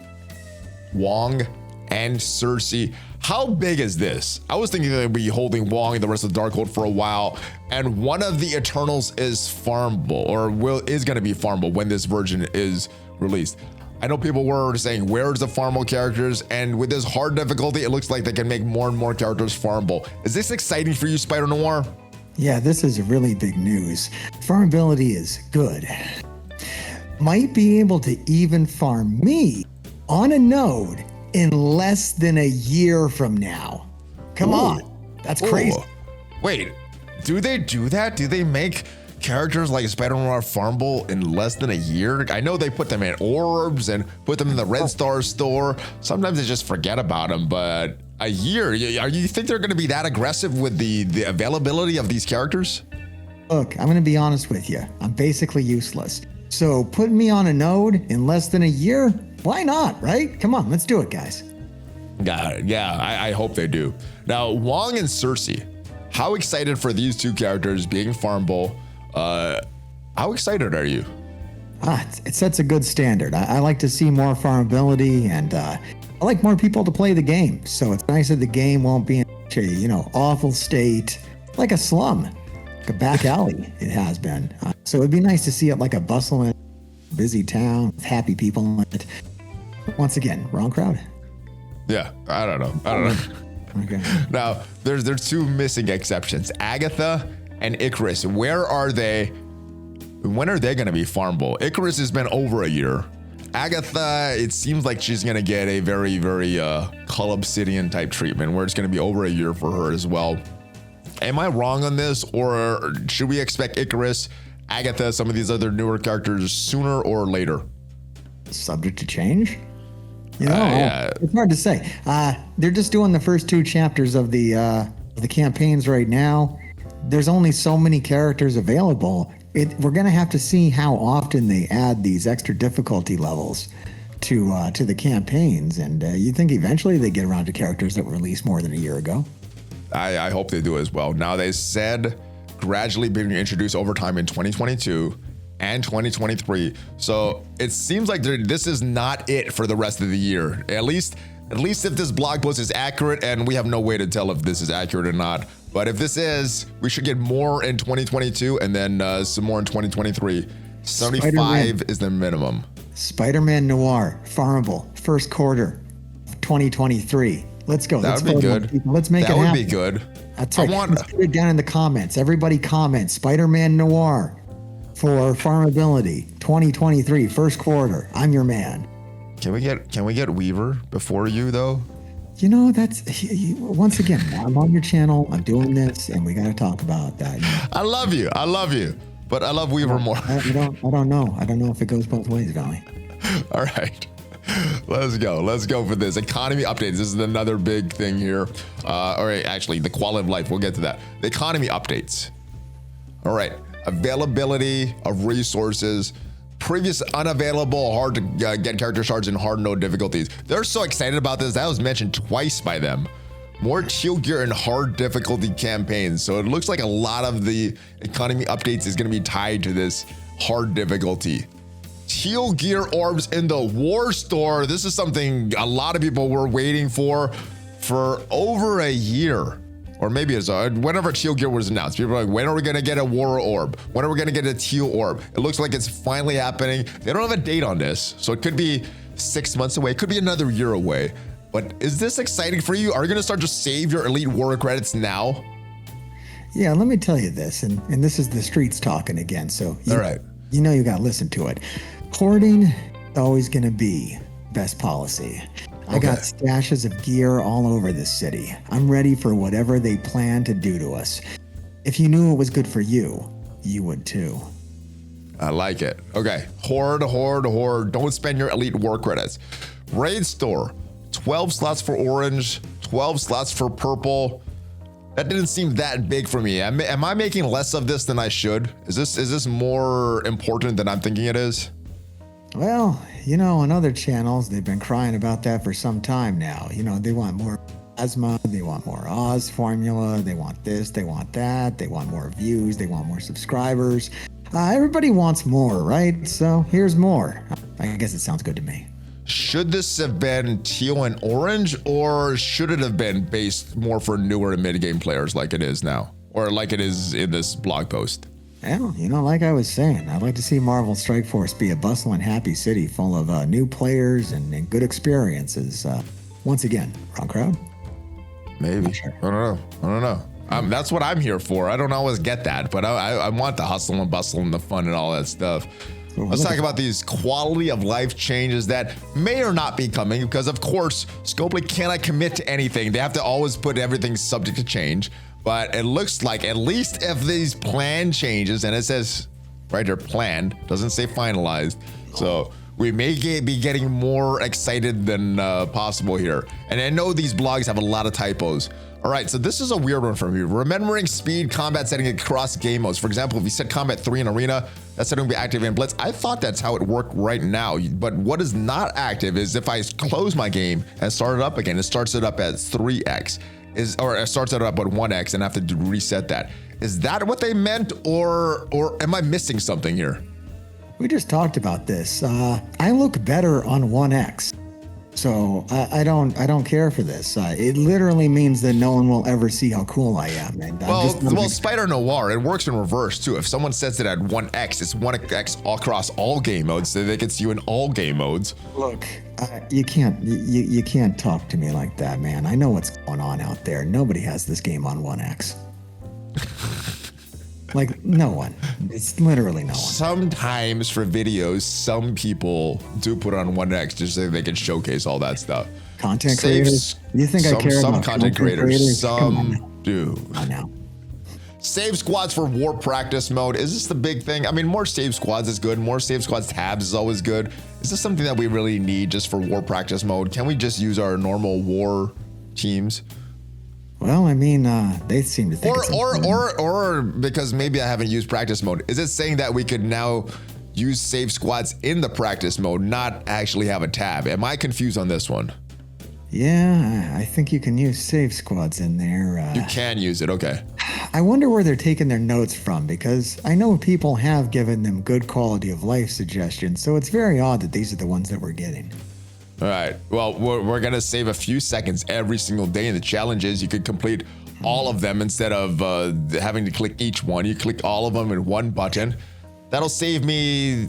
Wong and Cersei. How big is this? I was thinking they'd be holding Wong and the rest of the Darkhold for a while, and one of the Eternals is farmable, or is going to be farmable when this version is released. I know people were saying, where's the farmable characters? And with this hard difficulty, it looks like they can make more and more characters farmable. Is this exciting for you, Spider Noir? Yeah, this is really big news. Farmability is good. Might be able to even farm me on a node in less than a year from now. Come on. That's crazy. Wait, do they do that? Do they make characters like Spider Noir farmable in less than a year? I know they put them in orbs and put them in the Red Star store. Sometimes they just forget about them, but a year? You think they're going to be that aggressive with the availability of these characters? Look, I'm going to be honest with you. I'm basically useless. So putting me on a node in less than a year, why not, right? Come on, let's do it, guys. Yeah, I hope they do. Now, Wong and Cersei, how excited for these 2 characters being farmable? How excited are you? It sets a good standard. I like to see more farmability, and I like more people to play the game. So it's nice that the game won't be in such a, awful state, like a slum, like a back alley it has been. So it'd be nice to see it like a bustling, busy town with happy people in it. Once again, wrong crowd. Yeah, I don't know. Okay. Now, there's 2 missing exceptions, Agatha and Icarus. Where are they? When are they going to be farmable? Icarus has been over a year. Agatha, it seems like she's gonna get a very, very Call Obsidian type treatment where it's gonna be over a year for her as well. Am I wrong on this, or should we expect Icarus, Agatha, some of these other newer characters sooner or later? Subject to change? You know, yeah. It's hard to say. They're just doing the first 2 chapters of the campaigns right now. There's only so many characters available. We're gonna have to see how often they add these extra difficulty levels to the campaigns, and you think eventually they get around to characters that were released more than a year ago. I hope they do as well. Now, they said gradually being introduced over time in 2022 and 2023. So it seems like this is not it for the rest of the year. At least if this blog post is accurate, and we have no way to tell if this is accurate or not. But if this is, we should get more in 2022 and then some more in 2023. 75 is the minimum. Spider-Man Noir, Farmable, first quarter, 2023. Let's go. That would be good. Let's make it happen. That would be good. That's right. Let's put it down in the comments. Everybody comment. Spider-Man Noir for farmability, 2023, first quarter. I'm your man. Can we get Weaver before you though? You know, that's once again, I'm on your channel. I'm doing this, and we got to talk about that. I love you, but I love Weaver more. I don't know. I don't know if it goes both ways, Valley. All right. Let's go for this. Economy updates. This is another big thing here. All right, actually, the quality of life. We'll get to that. The economy updates. All right. Availability of resources. Previous unavailable, hard to get character shards in hard node difficulties. They're so excited about this. That was mentioned twice by them. More teal gear and hard difficulty campaigns. So it looks like a lot of the economy updates is going to be tied to this hard difficulty. Teal gear orbs in the war store. This is something a lot of people were waiting for over a year, or maybe it's whenever teal gear was announced. People were like, when are we gonna get a war orb? When are we gonna get a teal orb? It looks like it's finally happening. They don't have a date on this, so it could be 6 months away. It could be another year away. But is this exciting for you? Are you gonna start to save your elite warrior credits now? Yeah, let me tell you this, and this is the streets talking again. So all right, you know you gotta listen to it. Hoarding is always going to be best policy. I got stashes of gear all over this city. I'm ready for whatever they plan to do to us. If you knew it was good for you, you would too. I like it. Okay, hoard. Don't spend your elite war credits. Raid store, 12 slots for orange, 12 slots for purple. That didn't seem that big for me. Am I making less of this than I should? Is this more important than I'm thinking it is? Well, you know, on other channels, they've been crying about that for some time now. You know, they want more plasma, they want more Oz formula, they want this, they want that, they want more views, they want more subscribers. Everybody wants more, right? So here's more. I guess it sounds good to me. Should this have been teal and orange, or should it have been based more for newer and mid-game players like it is now, or like it is in this blog post? Well, you know, like I was saying, I'd like to see Marvel Strike Force be a bustling, happy city full of new players and good experiences. Once again, wrong crowd? Maybe. Sure. I don't know. That's what I'm here for. I don't always get that, but I want the hustle and bustle and the fun and all that stuff. Let's talk about these quality of life changes that may or not be coming, because of course, Scopely cannot commit to anything. They have to always put everything subject to change. But it looks like, at least if these plan changes, and it says right there, planned, doesn't say finalized. So we may be getting more excited than possible here. And I know these blogs have a lot of typos. All right, so this is a weird one for me. Remembering speed combat setting across game modes. For example, if you set combat 3 in arena, that setting will be active in blitz. I thought that's how it worked right now. But what is not active is if I close my game and start it up again, it starts it up at 3x. Or it starts it up at 1x and I have to reset that. Is that what they meant, or am I missing something here? We just talked about this. I look better on 1x. So I don't care for this. It literally means that no one will ever see how cool I am. And well, Spider Noir, it works in reverse too. If someone sets it at 1x, it's 1x across all game modes, so they can see you in all game modes. Look, you can't talk to me like that, man. I know what's going on out there. Nobody has this game on 1x. Like no one. It's literally no one. Sometimes for videos, some people do put on 1X just so they can showcase all that stuff. Content creators? You think I care some about content creators? Some do. I know. Save squads for war practice mode. Is this the big thing? I mean, more save squads is good. More save squads tabs is always good. Is this something that we really need just for war practice mode? Can we just use our normal war teams? Well, I mean, they seem to think or because maybe I haven't used practice mode. Is it saying that we could now use save squads in the practice mode, not actually have a tab? Am I confused on this one? Yeah, I think you can use save squads in there. You can use it, okay. I wonder where they're taking their notes from, because I know people have given them good quality of life suggestions, so it's very odd that these are the ones that we're getting. All right, well, we're gonna save a few seconds every single day, and the challenge is you could complete all of them instead of having to click each one. You click all of them in one button. That'll save me,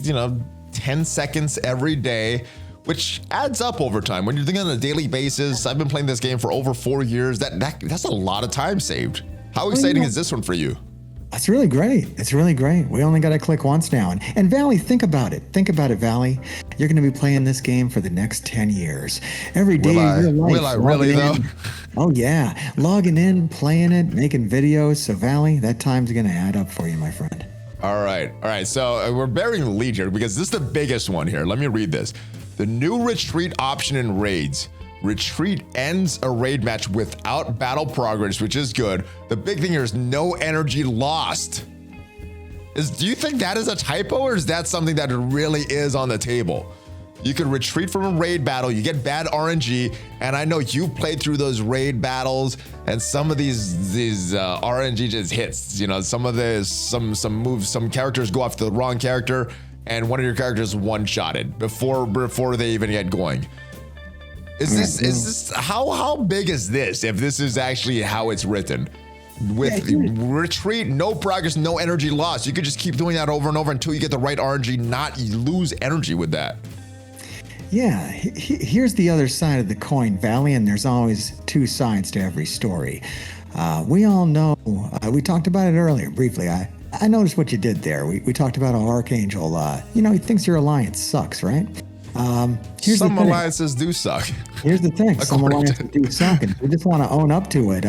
10 seconds every day, which adds up over time. When you're doing it on a daily basis, I've been playing this game for over 4 years. That's a lot of time saved. How exciting is this one for you? It's really great. It's really great. We only got to click once now. And Valley, think about it. Think about it, Valley. You're going to be playing this game for the next 10 years. Every day of your life. Will I really, though? Oh, yeah. Logging in, playing it, making videos. So, Valley, that time's going to add up for you, my friend. All right. So we're burying the lead here because this is the biggest one here. Let me read this. The new retreat option in raids. Retreat ends a raid match without battle progress, which is good. The big thing here is no energy lost. Do you think that is a typo, or is that something that really is on the table? You could retreat from a raid battle, you get bad RNG, and I know you've played through those raid battles, and some of these RNG just hits. Some moves, some characters go after the wrong character, and one of your characters one-shotted before they even get going. Is this how big is this? If this is actually how it's written, with retreat, no progress, no energy loss, you could just keep doing that over and over until you get the right RNG, not lose energy with that. Yeah, here's the other side of the coin, Valley, and there's always two sides to every story. We all know, we talked about it earlier briefly. I noticed what you did there. We talked about how Archangel, he thinks your alliance sucks, right? Some alliances do suck. Here's the thing. Some alliances do suck, and we just want to own up to it.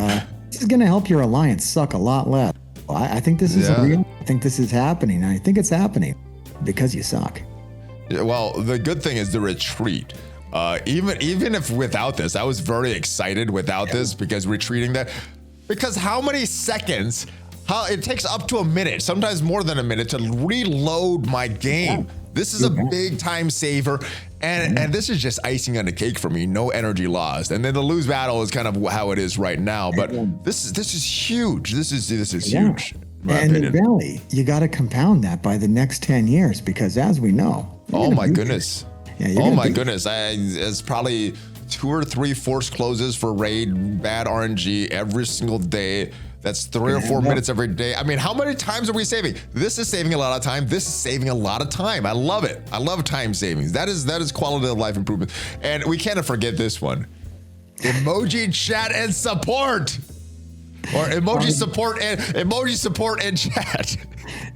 This is going to help your alliance suck a lot less. I think this is real. I think this is happening. I think it's happening because you suck. Yeah, well, the good thing is the retreat. Even if without this, I was very excited without this because retreating that. Because how many seconds? It takes up to a minute, sometimes more than a minute, to reload my game. Yeah. This is a big time saver, and this is just icing on the cake for me. No energy lost, and then the lose battle is kind of how it is right now. But this is huge. This is huge. And in Valley, you got to compound that by the next 10 years because, as we know, oh my goodness, it's probably 2 or 3 force closes for raid, bad RNG every single day. That's 3 or 4 minutes every day. I mean, how many times are we saving? This is saving a lot of time. This is saving a lot of time. I love it. I love time savings. That is quality of life improvement. And we can't forget this one. Emoji chat and support. Or emoji support and chat.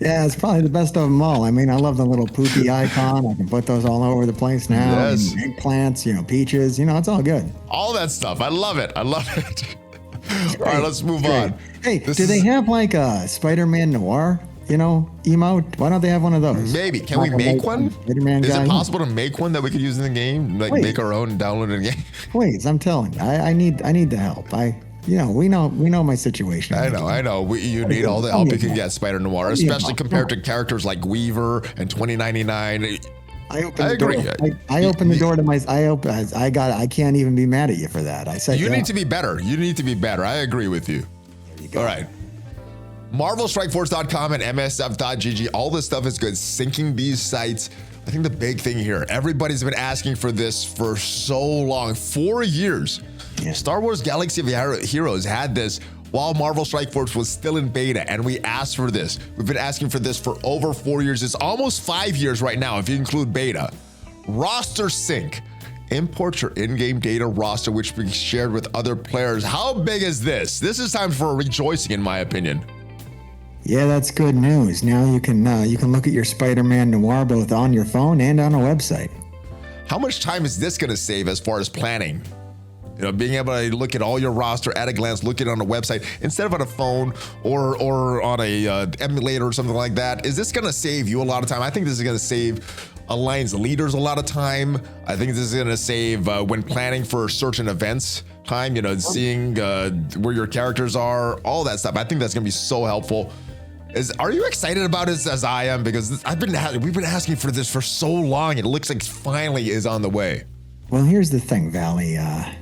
Yeah, it's probably the best of them all. I mean, I love the little poopy icon. I can put those all over the place now. Yes. Eggplants, peaches, it's all good. All that stuff. I love it. All right, let's move on. Hey, do they have like a Spider-Man Noir, emote? Why don't they have one of those? Maybe. Can we make one? Is it possible to make one that we could use in the game? Like make our own and download it in the game? Please, I'm telling you, I need the help. We know my situation. I know. You need all the help you can get, Spider Noir, especially compared to characters like Weaver and 2099. I opened the door to my. I can't even be mad at you for that. I said you need to be better. I agree with you. There you go. All right. MarvelStrikeForce.com and MSF.gg. All this stuff is good. Syncing these sites. I think the big thing here, everybody's been asking for this for so long, 4 years. Yeah. Star Wars Galaxy of Heroes had this while Marvel Strike Force was still in beta, and we asked for this. We've been asking for this for over 4 years. It's almost 5 years right now if you include beta. Roster sync. Import your in-game data roster, which will be shared with other players. How big is this? This is time for rejoicing, in my opinion. Yeah, that's good news. Now you can look at your Spider-Man Noir both on your phone and on a website. How much time is this going to save as far as planning? You know, being able to look at all your roster at a glance, look at it on a website instead of on a phone or on a emulator or something like that. Is this going to save you a lot of time? I think this is going to save Alliance leaders a lot of time. I think this is going to save when planning for certain events time, you know, seeing where your characters are, all that stuff. I think that's going to be so helpful. Are you excited about it as I am? Because we've been asking for this for so long. It looks like finally is on the way. Well, here's the thing, Valley. I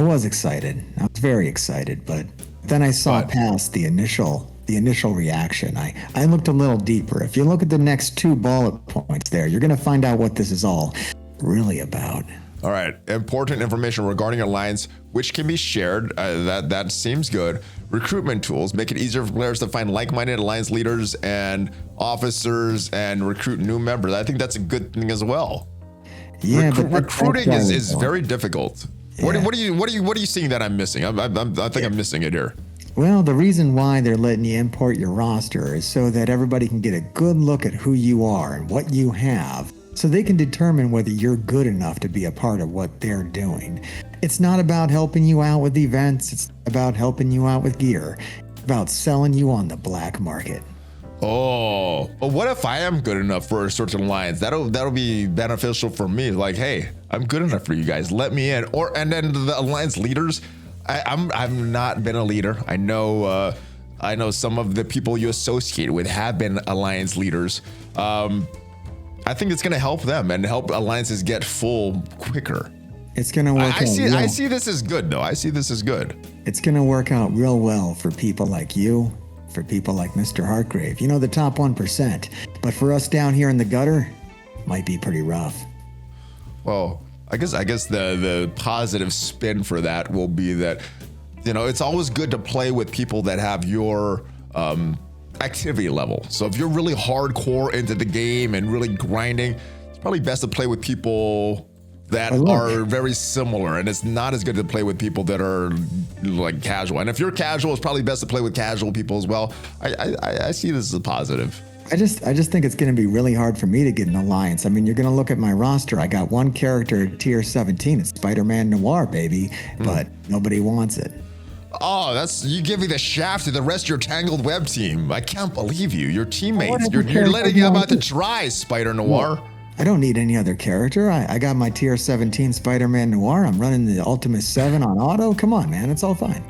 was excited. I was very excited, but then I saw past the initial reaction. I looked a little deeper. If you look at the next 2 bullet points there, you're going to find out what this is all really about. All right, important information regarding Alliance, which can be shared. That seems good. Recruitment tools make it easier for players to find like-minded Alliance leaders and officers and recruit new members. I think that's a good thing as well. Yeah, recruiting is very difficult. Yeah. What are you seeing that I'm missing? I think I'm missing it here. Well, the reason why they're letting you import your roster is so that everybody can get a good look at who you are and what you have, so they can determine whether you're good enough to be a part of what they're doing. It's not about helping you out with events. It's about helping you out with gear. It's about selling you on the black market. Oh, but what if I am good enough for a certain alliance? That'll be beneficial for me. Like, hey, I'm good enough for you guys. Let me in. And then the alliance leaders. I've not been a leader. I know some of the people you associate with have been alliance leaders. I think it's going to help them and help alliances get full quicker. It's going to work out. I see this as good, though. I see this as good. It's going to work out real well for people like you, for people like Mr. Hartgrave. You know, the top 1%. But for us down here in the gutter, might be pretty rough. Well, I guess the positive spin for that will be that, you know, it's always good to play with people that have your activity level. So if you're really hardcore into the game and really grinding, it's probably best to play with people that are very similar, and it's not as good to play with people that are like casual. And if you're casual, it's probably best to play with casual people as well. I see this as a positive. I just think it's going to be really hard for me to get an alliance. I mean, you're going to look at my roster. I got one character at tier 17. It's Spider-Man Noir, baby, but nobody wants it. Oh, you give me the shaft to the rest of your Tangled Web team. I can't believe you. Your teammates. You're letting them out to dry, Spider Noir. Well, I don't need any other character. I got my tier 17 Spider-Man Noir. I'm running the Ultimate 7 on auto. Come on, man. It's all fine.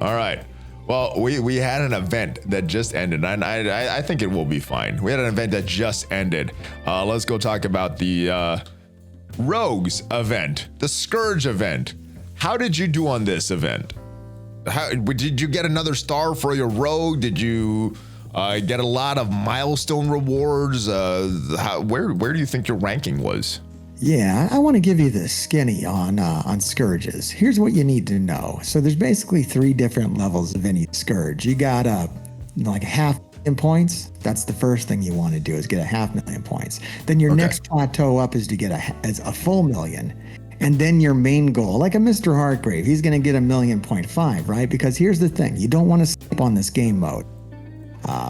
All right. Well, we had an event that just ended, and I think it will be fine. We had an event that just ended. Let's go talk about the Rogues event, the Scourge event. How did you do on this event? Did you get another star for your Rogue? Did you get a lot of milestone rewards? Where do you think your ranking was? Yeah, I want to give you the skinny on Scourges. Here's what you need to know. So there's basically 3 different levels of any Scourge. You got like 500,000 points. That's the first thing you want to do, is get 500,000 points. Then your next plateau up is to get a full million. And then your main goal, like a Mr. Hartgrave, he's going to get 1.5 million, right? Because here's the thing. You don't want to skip on this game mode.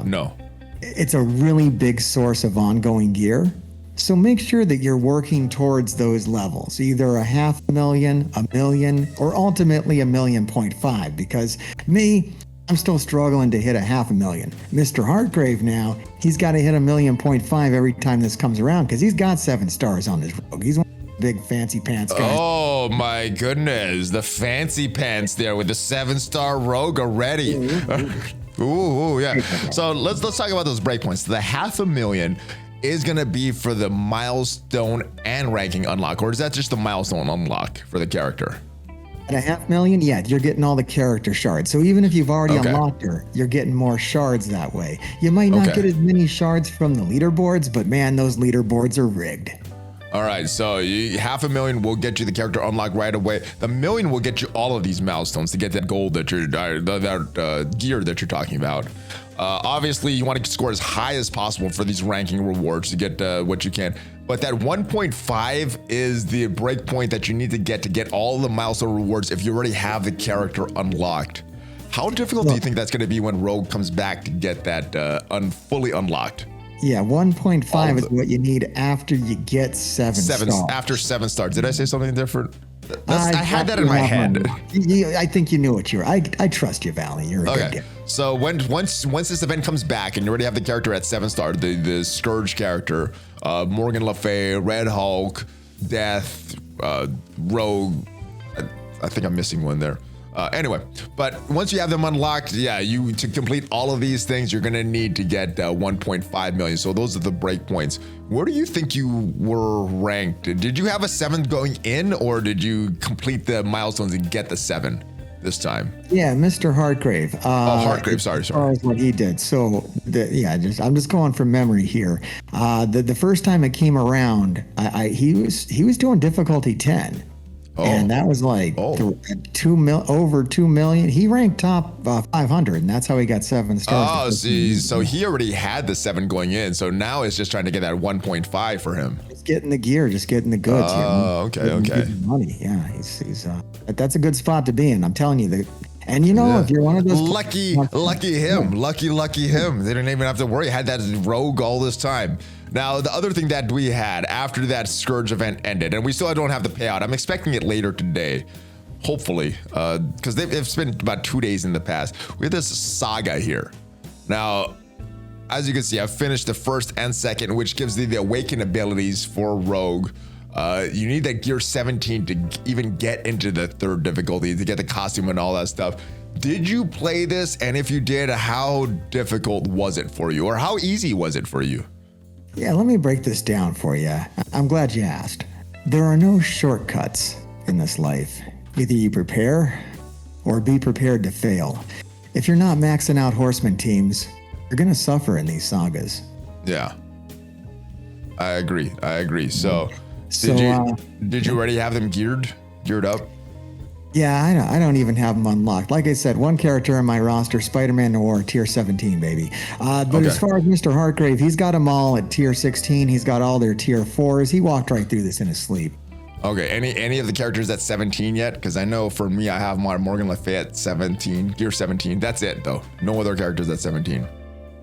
No. It's a really big source of ongoing gear. So make sure that you're working towards those levels, either 500,000, 1 million, or ultimately 1.5 million, because me, I'm still struggling to hit 500,000. Mr. Hartgrave now, he's got to hit 1.5 million every time this comes around, because he's got 7 stars on his Rogue. He's one of the big fancy pants guys. Oh my goodness, the fancy pants there with the 7-star Rogue already. Ooh, yeah. So let's talk about those breakpoints. The 500,000 is going to be for the milestone and ranking unlock, or is that just the milestone unlock for the character? At 500,000, yeah, you're getting all the character shards. So even if you've already unlocked her, you're getting more shards that way. You might not get as many shards from the leaderboards, but man, those leaderboards are rigged. All right, so 500,000 will get you the character unlock right away. The 1 million will get you all of these milestones to get that gold that you're that gear that you're talking about. Obviously, you want to score as high as possible for these ranking rewards to get what you can. But that 1.5 is the break point that you need to get all the milestone rewards if you already have the character unlocked. How difficult do you think that's going to be when Rogue comes back to get that fully unlocked? Yeah, 1.5 is what you need after you get seven stars. After 7 stars. Did I say something different? I had that in my head. I think you knew what you were. I trust you, Valley. You're a good guy. So once this event comes back and you already have the character at 7 stars, the Scourge character, Morgan Le Fay, Red Hulk, Death, Rogue. I think I'm missing one there. Anyway, but once you have them unlocked, to complete all of these things, you're gonna need to get 1.5 million. So those are the breakpoints. Where do you think you were ranked? Did you have a 7 going in, or did you complete the milestones and get the 7 this time? Yeah, Mr. Hartgrave. Hartgrave. Sorry. As far as what he did. So I'm just going from memory here. The first time it came around, he was doing difficulty 10. And that was like over 2 million. He ranked top 500, and that's how he got 7 stars. Oh, see, so he already had the 7 going in. So now it's just trying to get that 1.5 for him. Just getting the gear, just getting the goods. Oh, okay. Money, yeah. He's that's a good spot to be in. I'm telling you that. And if you're one of those lucky him. They didn't even have to worry. Had that Rogue all this time. Now, the other thing that we had after that Scourge event ended, and we still don't have the payout. I'm expecting it later today, hopefully, because it's been about 2 days in the past. We have this Saga here. Now, as you can see, I've finished the first and second, which gives you the awakened abilities for Rogue. You need that gear 17 to even get into the 3rd difficulty, to get the costume and all that stuff. Did you play this? And if you did, how difficult was it for you? Or how easy was it for you? Yeah, let me break this down for you. I'm glad you asked. There are no shortcuts in this life. Either you prepare or be prepared to fail. If you're not maxing out Horsemen teams, you're going to suffer in these sagas. Yeah, I agree. So did you already have them geared up? Yeah, I don't even have them unlocked. Like I said, one character in my roster, Spider Noir, tier 17, baby. But as far as Mr. Hartgrave, he's got them all at tier 16. He's got all their tier 4s. He walked right through this in his sleep. Okay, any of the characters at 17 yet? Because I know for me, I have my Morgan Le Fay at 17, gear 17. That's it, though. No other characters at 17.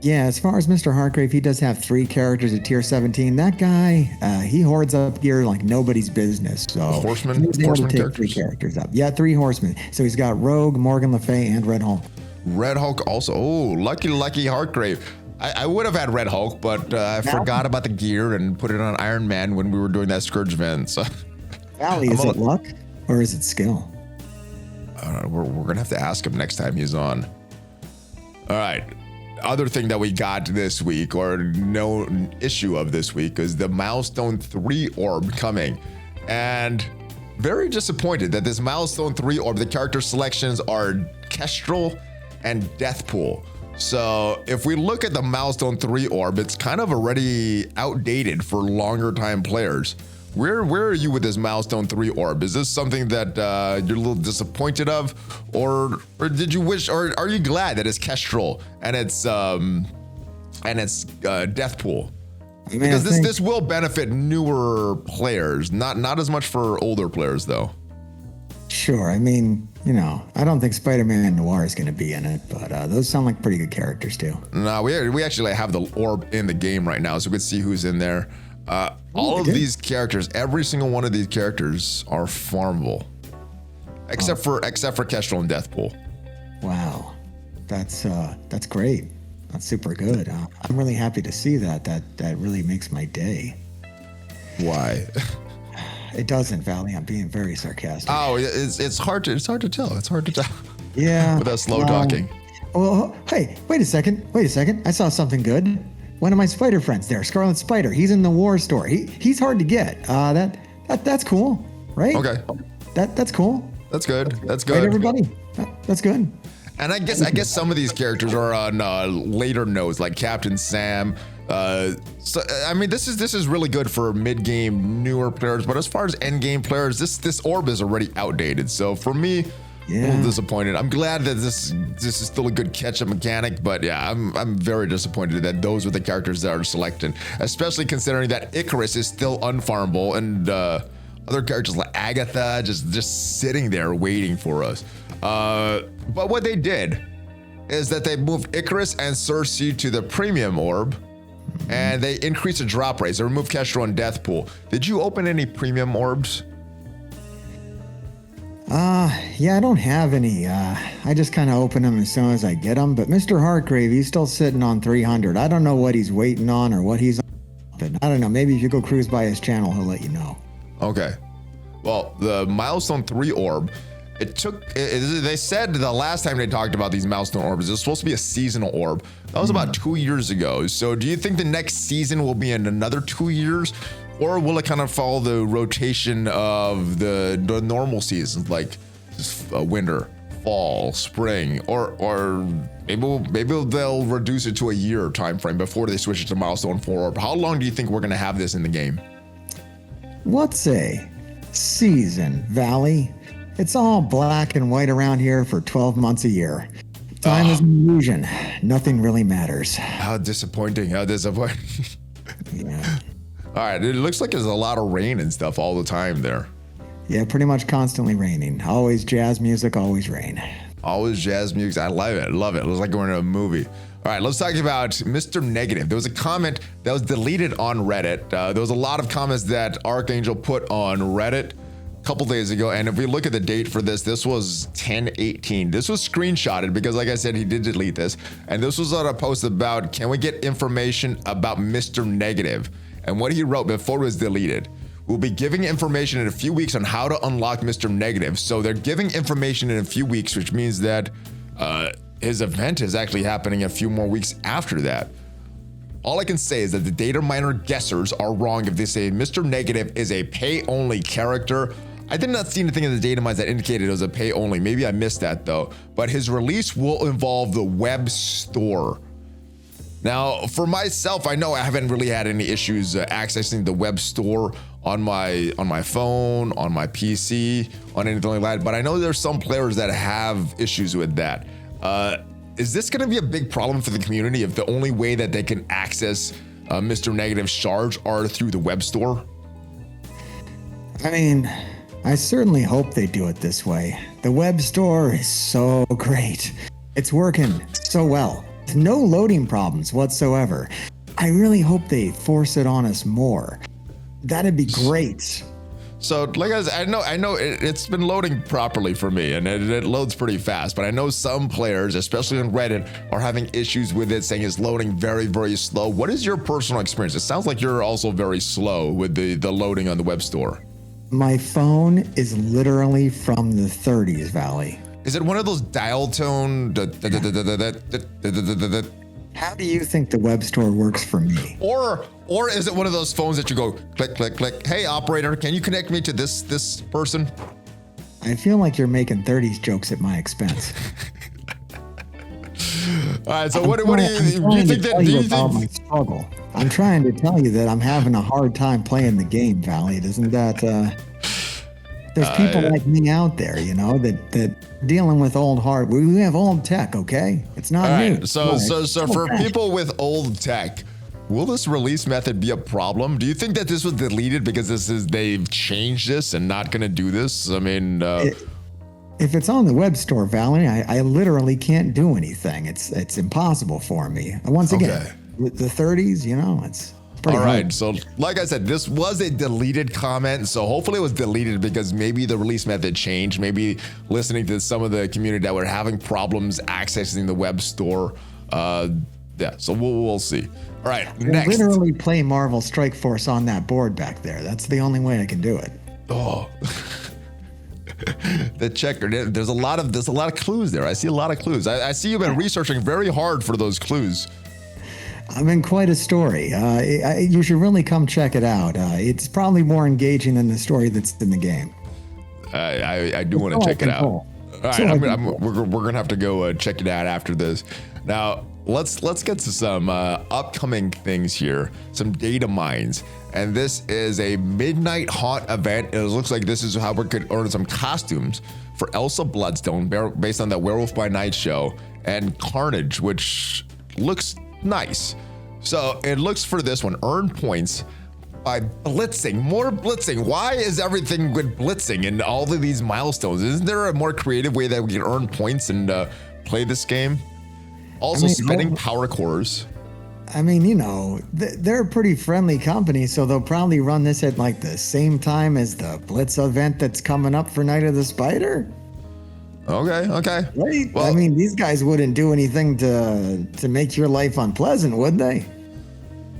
Yeah, as far as Mr. Hartgrave, he does have 3 characters at tier 17. That guy, he hoards up gear like nobody's business. So Horsemen characters? 3 characters up. Yeah, 3 Horsemen. So he's got Rogue, Morgan Le Fay, and Red Hulk. Red Hulk also. Oh, lucky Hartgrave. I would have had Red Hulk, but I forgot about the gear and put it on Iron Man when we were doing that Scourge event. So. Valley, is it luck or is it skill? I don't know. We're going to have to ask him next time he's on. All right. Other thing that we got this week, or no issue of this week, is the Milestone 3 orb coming. And very disappointed that this Milestone 3 orb, the character selections are Kestrel and Deathpool. So if we look at the Milestone 3 orb, it's kind of already outdated for longer time players. Where are you with this Milestone 3 orb? Is this something that you're a little disappointed of, or did you wish, or are you glad that it's Kestrel and it's Deathpool? Because this will benefit newer players, not as much for older players though. Sure, I mean, I don't think Spider Man and Noir is going to be in it, but those sound like pretty good characters too. No, we actually have the orb in the game right now, so we can see who's in there. All of these characters, every single one of these characters are farmable, except for Kestrel and Deathpool. Wow, that's great. That's super good. I'm really happy to see that. That really makes my day. Why? It doesn't, Valley. I'm being very sarcastic. Oh, it's hard to tell. It's hard to tell. Yeah. Without slow talking. Oh, hey, wait a second. I saw something good. One of my spider friends there, Scarlet Spider. He's in the war store. He's hard to get. That's cool, right? Okay. That's cool. That's good. That's good. Right, everybody. That's good. And I guess some of these characters are on later nodes, like Captain Sam. So I mean, this is really good for mid-game newer players. But as far as end-game players, this orb is already outdated. So for me, yeah. A little disappointed. I'm glad that this is still a good catch-up mechanic, but yeah, I'm very disappointed that those are the characters that are selected, especially considering that Icarus is still unfarmable and other characters like Agatha just sitting there waiting for us. But what they did is that they moved Icarus and Cersei to the premium orb, and they increased the drop rates. They removed Kestrel and Deathpool. Did you open any premium orbs? Yeah, I don't have any. I just kind of open them as soon as I get them. But Mr. Hartgrave, he's still sitting on 300. I don't know what he's waiting on or what he's on. But I don't know. Maybe if you go cruise by his channel, he'll let you know. Okay. Well, the Milestone 3 orb, they said the last time they talked about these Milestone orbs, it was supposed to be a seasonal orb. That was about 2 years ago. So do you think the next season will be in another 2 years? Or will it kind of follow the rotation of the normal seasons, like winter, fall, spring, or maybe they'll reduce it to a year time frame before they switch it to Milestone 4 orb? How long do you think we're going to have this in the game? What's a season, Valley? It's all black and white around here for 12 months a year. Time is an illusion. Nothing really matters. How disappointing. Yeah. All right, it looks like there's a lot of rain and stuff all the time there. Yeah, pretty much constantly raining. Always jazz music, always rain. Always jazz music. I love it. Love it. It looks like going to a movie. All right, let's talk about Mr. Negative. There was a comment that was deleted on Reddit. There was a lot of comments that Archangel put on Reddit a couple days ago. And if we look at the date for this was 10/18. This was screenshotted because, like I said, he did delete this. And this was on a post about, can we get information about Mr. Negative? And what he wrote before it was deleted: we'll be giving information in a few weeks on how to unlock Mr. Negative. So they're giving information in a few weeks, which means that his event is actually happening a few more weeks after that. All I can say is that the data miner guessers are wrong if they say Mr. Negative is a pay-only character. I did not see anything in the data mines that indicated it was a pay-only. Maybe I missed that though. But his release will involve the web store. Now, for myself, I know I haven't really had any issues accessing the web store on my phone, on my PC, on anything like that. But I know there's some players that have issues with that. Is this going to be a big problem for the community if the only way that they can access Mr. Negative's charge are through the web store? I mean, I certainly hope they do it this way. The web store is so great. It's working so well. No loading problems whatsoever. I really hope they force it on us more. That'd be great. So, like I know it's been loading properly for me, and it loads pretty fast. But I know some players, especially on Reddit, are having issues with it, saying it's loading very, very slow. What is your personal experience? It sounds like you're also very slow with the loading on the web store. My phone is literally from the 30s, Valley. Is it one of those dial tone? How do you think the web store works for me? Or is it one of those phones that you go click, click, click? Hey, operator, can you connect me to this person? I feel like you're making 30s jokes at my expense. All right, so what do you think that? Do you think my struggle? I'm trying to tell you that I'm having a hard time playing the game, Valley. Isn't that? There's people like me out there, you know, that dealing with old hard. We have old tech, okay? It's not new. Right, so for people with old tech, will this release method be a problem? Do you think that this was deleted because they've changed this and not going to do this? I mean, if it's on the web store, Valley, I literally can't do anything. It's impossible for me. Once again, with the 30s, you know, it's. All right, so like I said, this was a deleted comment, so hopefully it was deleted because maybe the release method changed. Maybe listening to some of the community that were having problems accessing the web store. Yeah, so we'll see. All right, next. Literally play Marvel Strike Force on that board back there. That's the only way I can do it. Oh. The checker. There's a lot of clues there. I see a lot of clues. I see you've been researching very hard for those clues. I'm in quite a story. You should really come check it out. It's probably more engaging than the story that's in the game. I do want to check it out. All right, we're gonna have to go check it out after this. Now let's get to some upcoming things here. Some data mines, and this is a midnight haunt event. It looks like this is how we could earn some costumes for Elsa Bloodstone, based on that Werewolf by Night show, and Carnage, which looks nice. So it looks for this one, earn points by blitzing, more blitzing. Why is everything with blitzing and all of these milestones? Isn't there a more creative way that we can earn points and play this game? Also, spending power cores. I mean, you know, they're a pretty friendly company, so they'll probably run this at like the same time as the Blitz event that's coming up for Night of the Spider. Okay. Right? Well, I mean, these guys wouldn't do anything to make your life unpleasant, would they?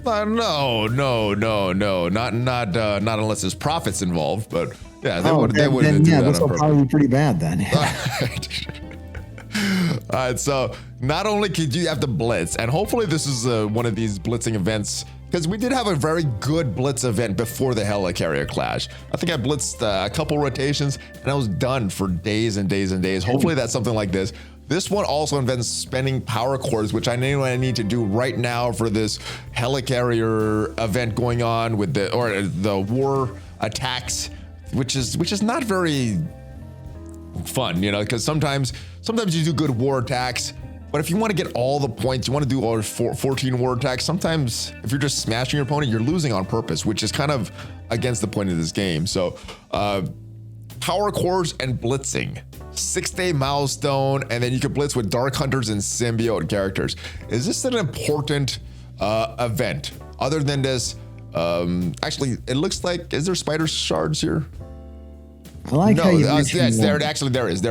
No, not unless there's profits involved. But yeah, they wouldn't do that. Yeah, this will probably be pretty bad then. All right, so not only could you have to blitz, and hopefully this is one of these blitzing events, because we did have a very good blitz event before the Helicarrier Clash. I think I blitzed a couple rotations, and I was done for days and days and days. Hopefully that's something like this. This one also involves spending power cores, which I know I need to do right now for this Helicarrier event going on with the war attacks, which is not very fun, you know, because sometimes you do good war attacks, but if you want to get all the points, you want to do all 14 war attacks, sometimes if you're just smashing your opponent, you're losing on purpose, which is kind of against the point of this game. So power cores and blitzing, 6-day milestone, and then you can blitz with Dark Hunters and symbiote characters. Is this an important event other than this? Actually, it looks like, is there spider shards here? I like how you yes, there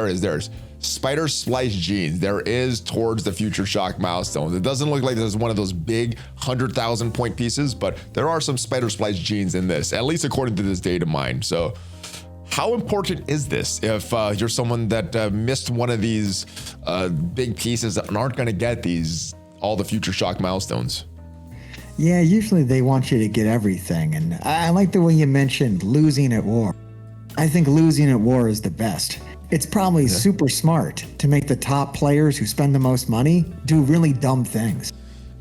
is. Spider Splice Genes. There is towards the Future Shock milestones. It doesn't look like there's one of those big 100,000 point pieces, but there are some Spider Splice Genes in this, at least according to this data mine. So how important is this if you're someone that missed one of these big pieces and aren't going to get all the Future Shock milestones? Yeah, usually they want you to get everything. And I like the way you mentioned losing at war. I think losing at war is the best. It's probably super smart to make the top players who spend the most money do really dumb things.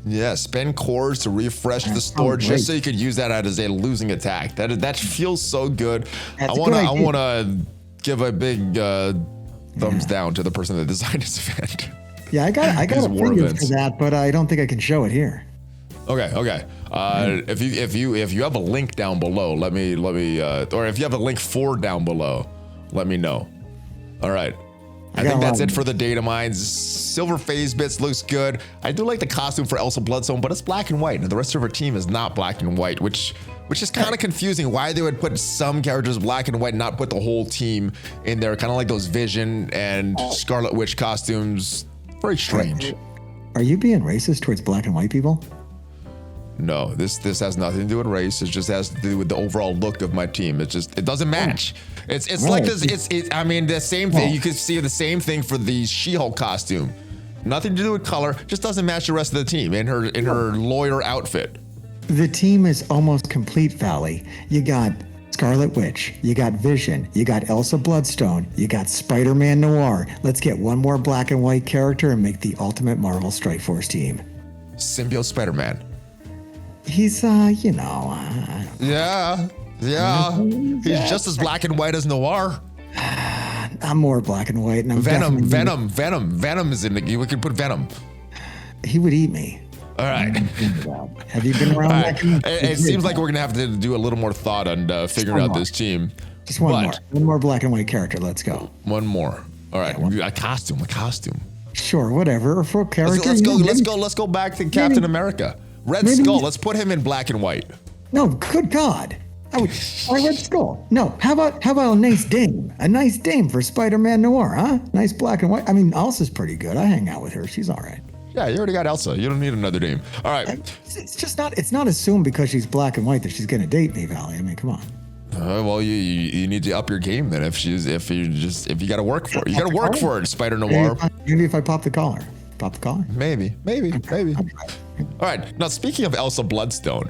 Yeah, spend cores to refresh the storage just so you could use that as a losing attack. That feels so good. I want to give a big thumbs down to the person that designed this event. Yeah, I got a preview for that, but I don't think I can show it here. Okay. If you have a link down below, let me or if you have a link for down below, let me know. All right. I think that's it for the data mines. Silver phase bits looks good. I do like the costume for Elsa Bloodstone, but it's black and white, and the rest of her team is not black and white, which is kind of confusing. Why they would put some characters black and white, and not put the whole team in there, kind of like those Vision and Scarlet Witch costumes. Very strange. Are you being racist towards black and white people? No, this has nothing to do with race. It just has to do with the overall look of my team. It doesn't match. It's like this. I mean, the same thing. You could see the same thing for the She-Hulk costume. Nothing to do with color. Just doesn't match the rest of the team in her lawyer outfit. The team is almost complete, Valley. You got Scarlet Witch, you got Vision, you got Elsa Bloodstone, you got Spider-Man Noir. Let's get one more black and white character and make the ultimate Marvel Strike Force team. Symbiote Spider-Man. He's, Yeah. He's just as black and white as Noir. I'm more black and white, and I'm Venom is in the. We could put Venom. He would eat me. All right. Have you been around that? It seems like we're gonna have to do a little more thought on figuring out this team. Just one more black and white character. Let's go. One more. All right. A costume. Sure, whatever. For a character. Let's go back to Captain America. Red Skull. Let's put him in black and white. No, good God. Red Skull. No, how about a nice dame? A nice dame for Spider-Man Noir, huh? Nice black and white. I mean, Elsa's pretty good. I hang out with her. She's all right. Yeah, you already got Elsa. You don't need another dame. All right. It's not assumed because she's black and white that she's gonna date me, Valley. I mean, come on. Well, you need to up your game then. If you got to work for it, you got to work for it. Spider Noir. Maybe if I pop the collar. Maybe. All right. Now, speaking of Elsa Bloodstone,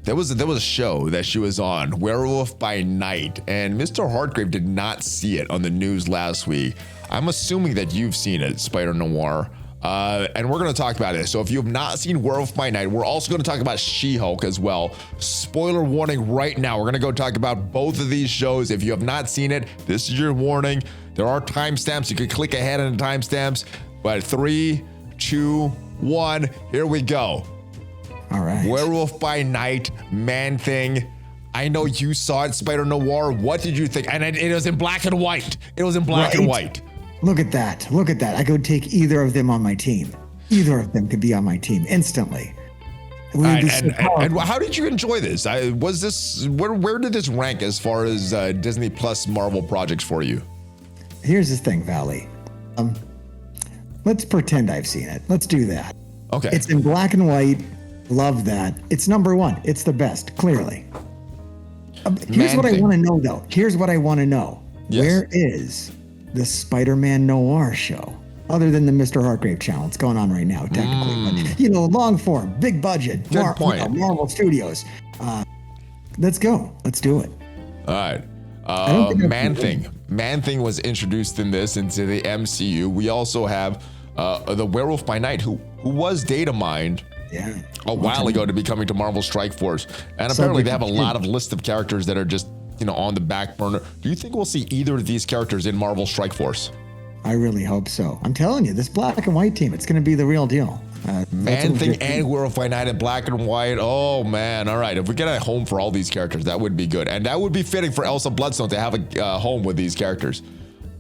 there was a show that she was on, Werewolf by Night, and Mr. Hartgrave did not see it on the news last week. I'm assuming that you've seen it, Spider Noir. And we're going to talk about it. So if you have not seen Werewolf by Night, we're also going to talk about She-Hulk as well. Spoiler warning right now. We're going to go talk about both of these shows. If you have not seen it, this is your warning. There are timestamps. You can click ahead on the timestamps. But 3, 2, 1, here we go. All right. Werewolf by Night, Man-Thing. I know you saw it, Spider Noir. What did you think? And it was in black and white. It was in black and white. Look at that. Look at that. I could take either of them on my team. Either of them could be on my team instantly. And how did you enjoy this? Where did this rank as far as Disney Plus Marvel projects for you? Here's the thing, Valley. Let's pretend I've seen it. Let's do that. Okay. It's in black and white. Love that. It's number one. It's the best, clearly. Here's what I want to know, though. Here's what I want to know. Yes. Where is the Spider-Man Noir show? Other than the Mr. Hargrave channel. It's going on right now, technically. But, long form, big budget. Good point. Marvel Studios. Let's go. Let's do it. All right. Man-Thing. Man-Thing was introduced into the MCU. We also have the Werewolf by Night, who was Datamines a while ago to be coming to Marvel Strike Force. And apparently they have a lot of list of characters that are just, on the back burner. Do you think we'll see either of these characters in Marvel Strike Force? I really hope so. I'm telling you, this black and white team, it's going to be the real deal. Man-Thing and Werewolf by Night in black and white. Oh, man. All right. If we get a home for all these characters, that would be good. And that would be fitting for Elsa Bloodstone to have a home with these characters.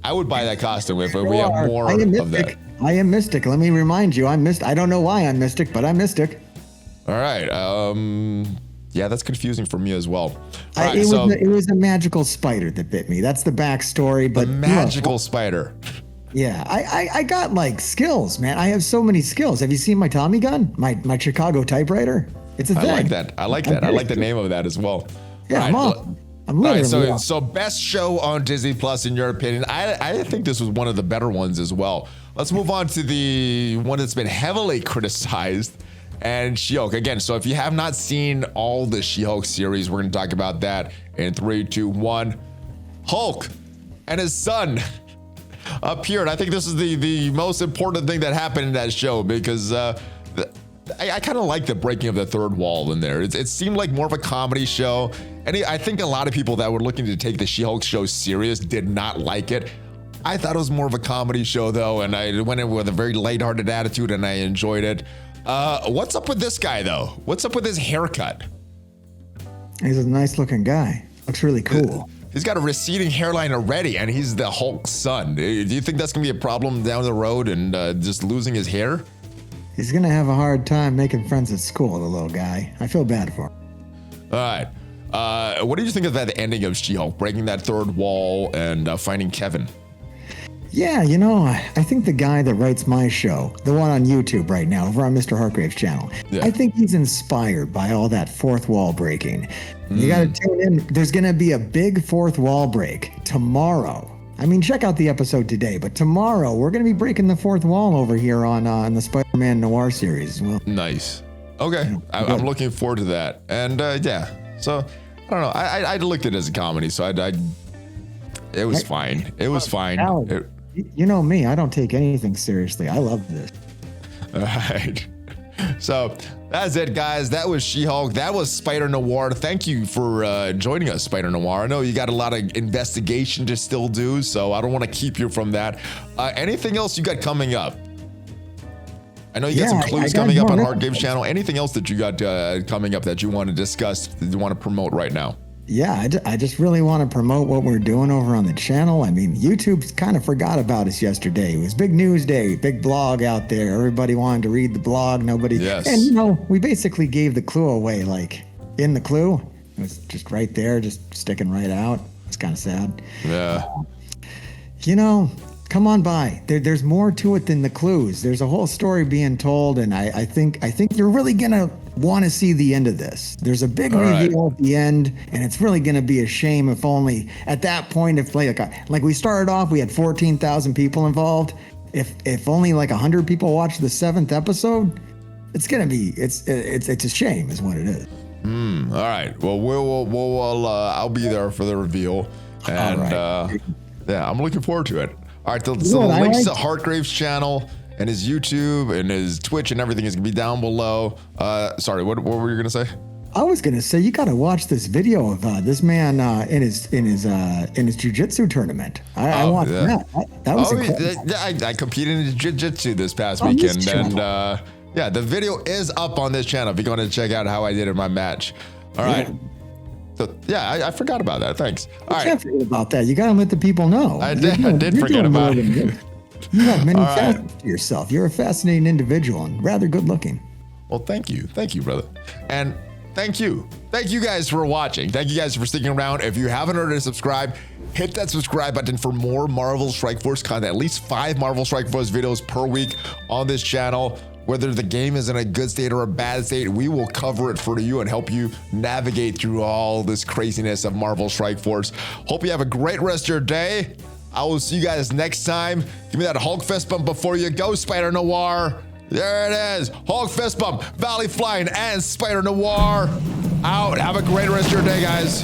I would buy that costume if we have more of that. I am Mystic. Let me remind you, I'm Mystic. I don't know why I'm Mystic, but I'm Mystic. All right. Yeah, that's confusing for me as well. It was a magical spider that bit me. That's the backstory. But the magical spider. Yeah, I got like skills, man. I have so many skills. Have you seen my Tommy gun? My Chicago typewriter? It's a thing. I like that. I like the name of that as well. Yeah, I'm literally so best show on Disney Plus in your opinion? I think this was one of the better ones as well. Let's move on to the one that's been heavily criticized, and She-Hulk again. So if you have not seen all the She-Hulk series, we're going to talk about that in 3, 2, 1. Hulk and his son appeared. I think this is the most important thing that happened in that show because I kind of like the breaking of the third wall in there. It seemed like more of a comedy show. And I think a lot of people that were looking to take the She-Hulk show serious did not like it. I thought it was more of a comedy show though, and I went in with a very lighthearted attitude and I enjoyed it. What's up with this guy though? What's up with his haircut? He's a nice looking guy. Looks really cool. He's got a receding hairline already, and he's the Hulk's son. Do you think that's gonna be a problem down the road and just losing his hair? He's gonna have a hard time making friends at school, the little guy. I feel bad for him. All right. What did you think of that ending of She-Hulk, breaking that third wall and finding Kevin? Yeah, I think the guy that writes my show, the one on YouTube right now, over on Mr. Hargrave's channel, I think he's inspired by all that fourth wall breaking. You got to tune in. There's going to be a big fourth wall break tomorrow. I mean, check out the episode today, but tomorrow we're going to be breaking the fourth wall over here on the Spider-Man Noir series as well. Nice. Okay. I'm looking forward to that. And so I don't know. I looked at it as a comedy, so it was fine. It was fine. You know me, I don't take anything seriously. I love this. All right. So that's it, guys. That was She-Hulk. That was Spider Noir. Thank you for joining us, Spider Noir. I know you got a lot of investigation to still do, so I don't want to keep you from that. Anything else you got coming up? I know you got some clues coming up on Hargrave's channel. Anything else that you got coming up that you want to discuss, that you want to promote right now? Yeah, I just really want to promote what we're doing over on the channel. I mean, YouTube kind of forgot about us yesterday. It was big news day, big blog out there. Everybody wanted to read the blog. Nobody. Yes. And, we basically gave the clue away, like in the clue. It was just right there, just sticking right out. It's kind of sad. Yeah. Come on by. There's more to it than the clues. There's a whole story being told, and I think you're really gonna want to see the end of this. There's a big reveal at the end, and it's really gonna be a shame if only at that point, if like we started off, we had 14,000 people involved. If only like 100 people watch the 7th episode, it's gonna be it's a shame, is what it is. All right. Well, we'll I'll be there for the reveal, and I'm looking forward to it. All right, so the links to Hargrave's channel and his YouTube and his Twitch and everything is gonna be down below. Sorry, what were you gonna say? I was gonna say you gotta watch this video of this man in his jiu-jitsu tournament. I watched that. That was incredible. I competed in jiu-jitsu this past weekend, and Yeah, the video is up on this channel if you're going to check out how I did in my match. All right. Yeah. So, yeah, I forgot about that. Thanks. All You right. can't forget about that. You got to let the people know. I did forget about it. You have many All right. facets to yourself. You're a fascinating individual and rather good looking. Well, thank you, brother, and thank you guys for watching. Thank you guys for sticking around. If you haven't already subscribed, hit that subscribe button for more Marvel Strike Force content. At least 5 Marvel Strike Force videos per week on this channel. Whether the game is in a good state or a bad state, we will cover it for you and help you navigate through all this craziness of Marvel Strike Force. Hope you have a great rest of your day. I will see you guys next time. Give me that Hulk fist bump before you go, Spider Noir. There it is. Hulk fist bump, ValleyFlyin, and Spider Noir out. Have a great rest of your day, guys.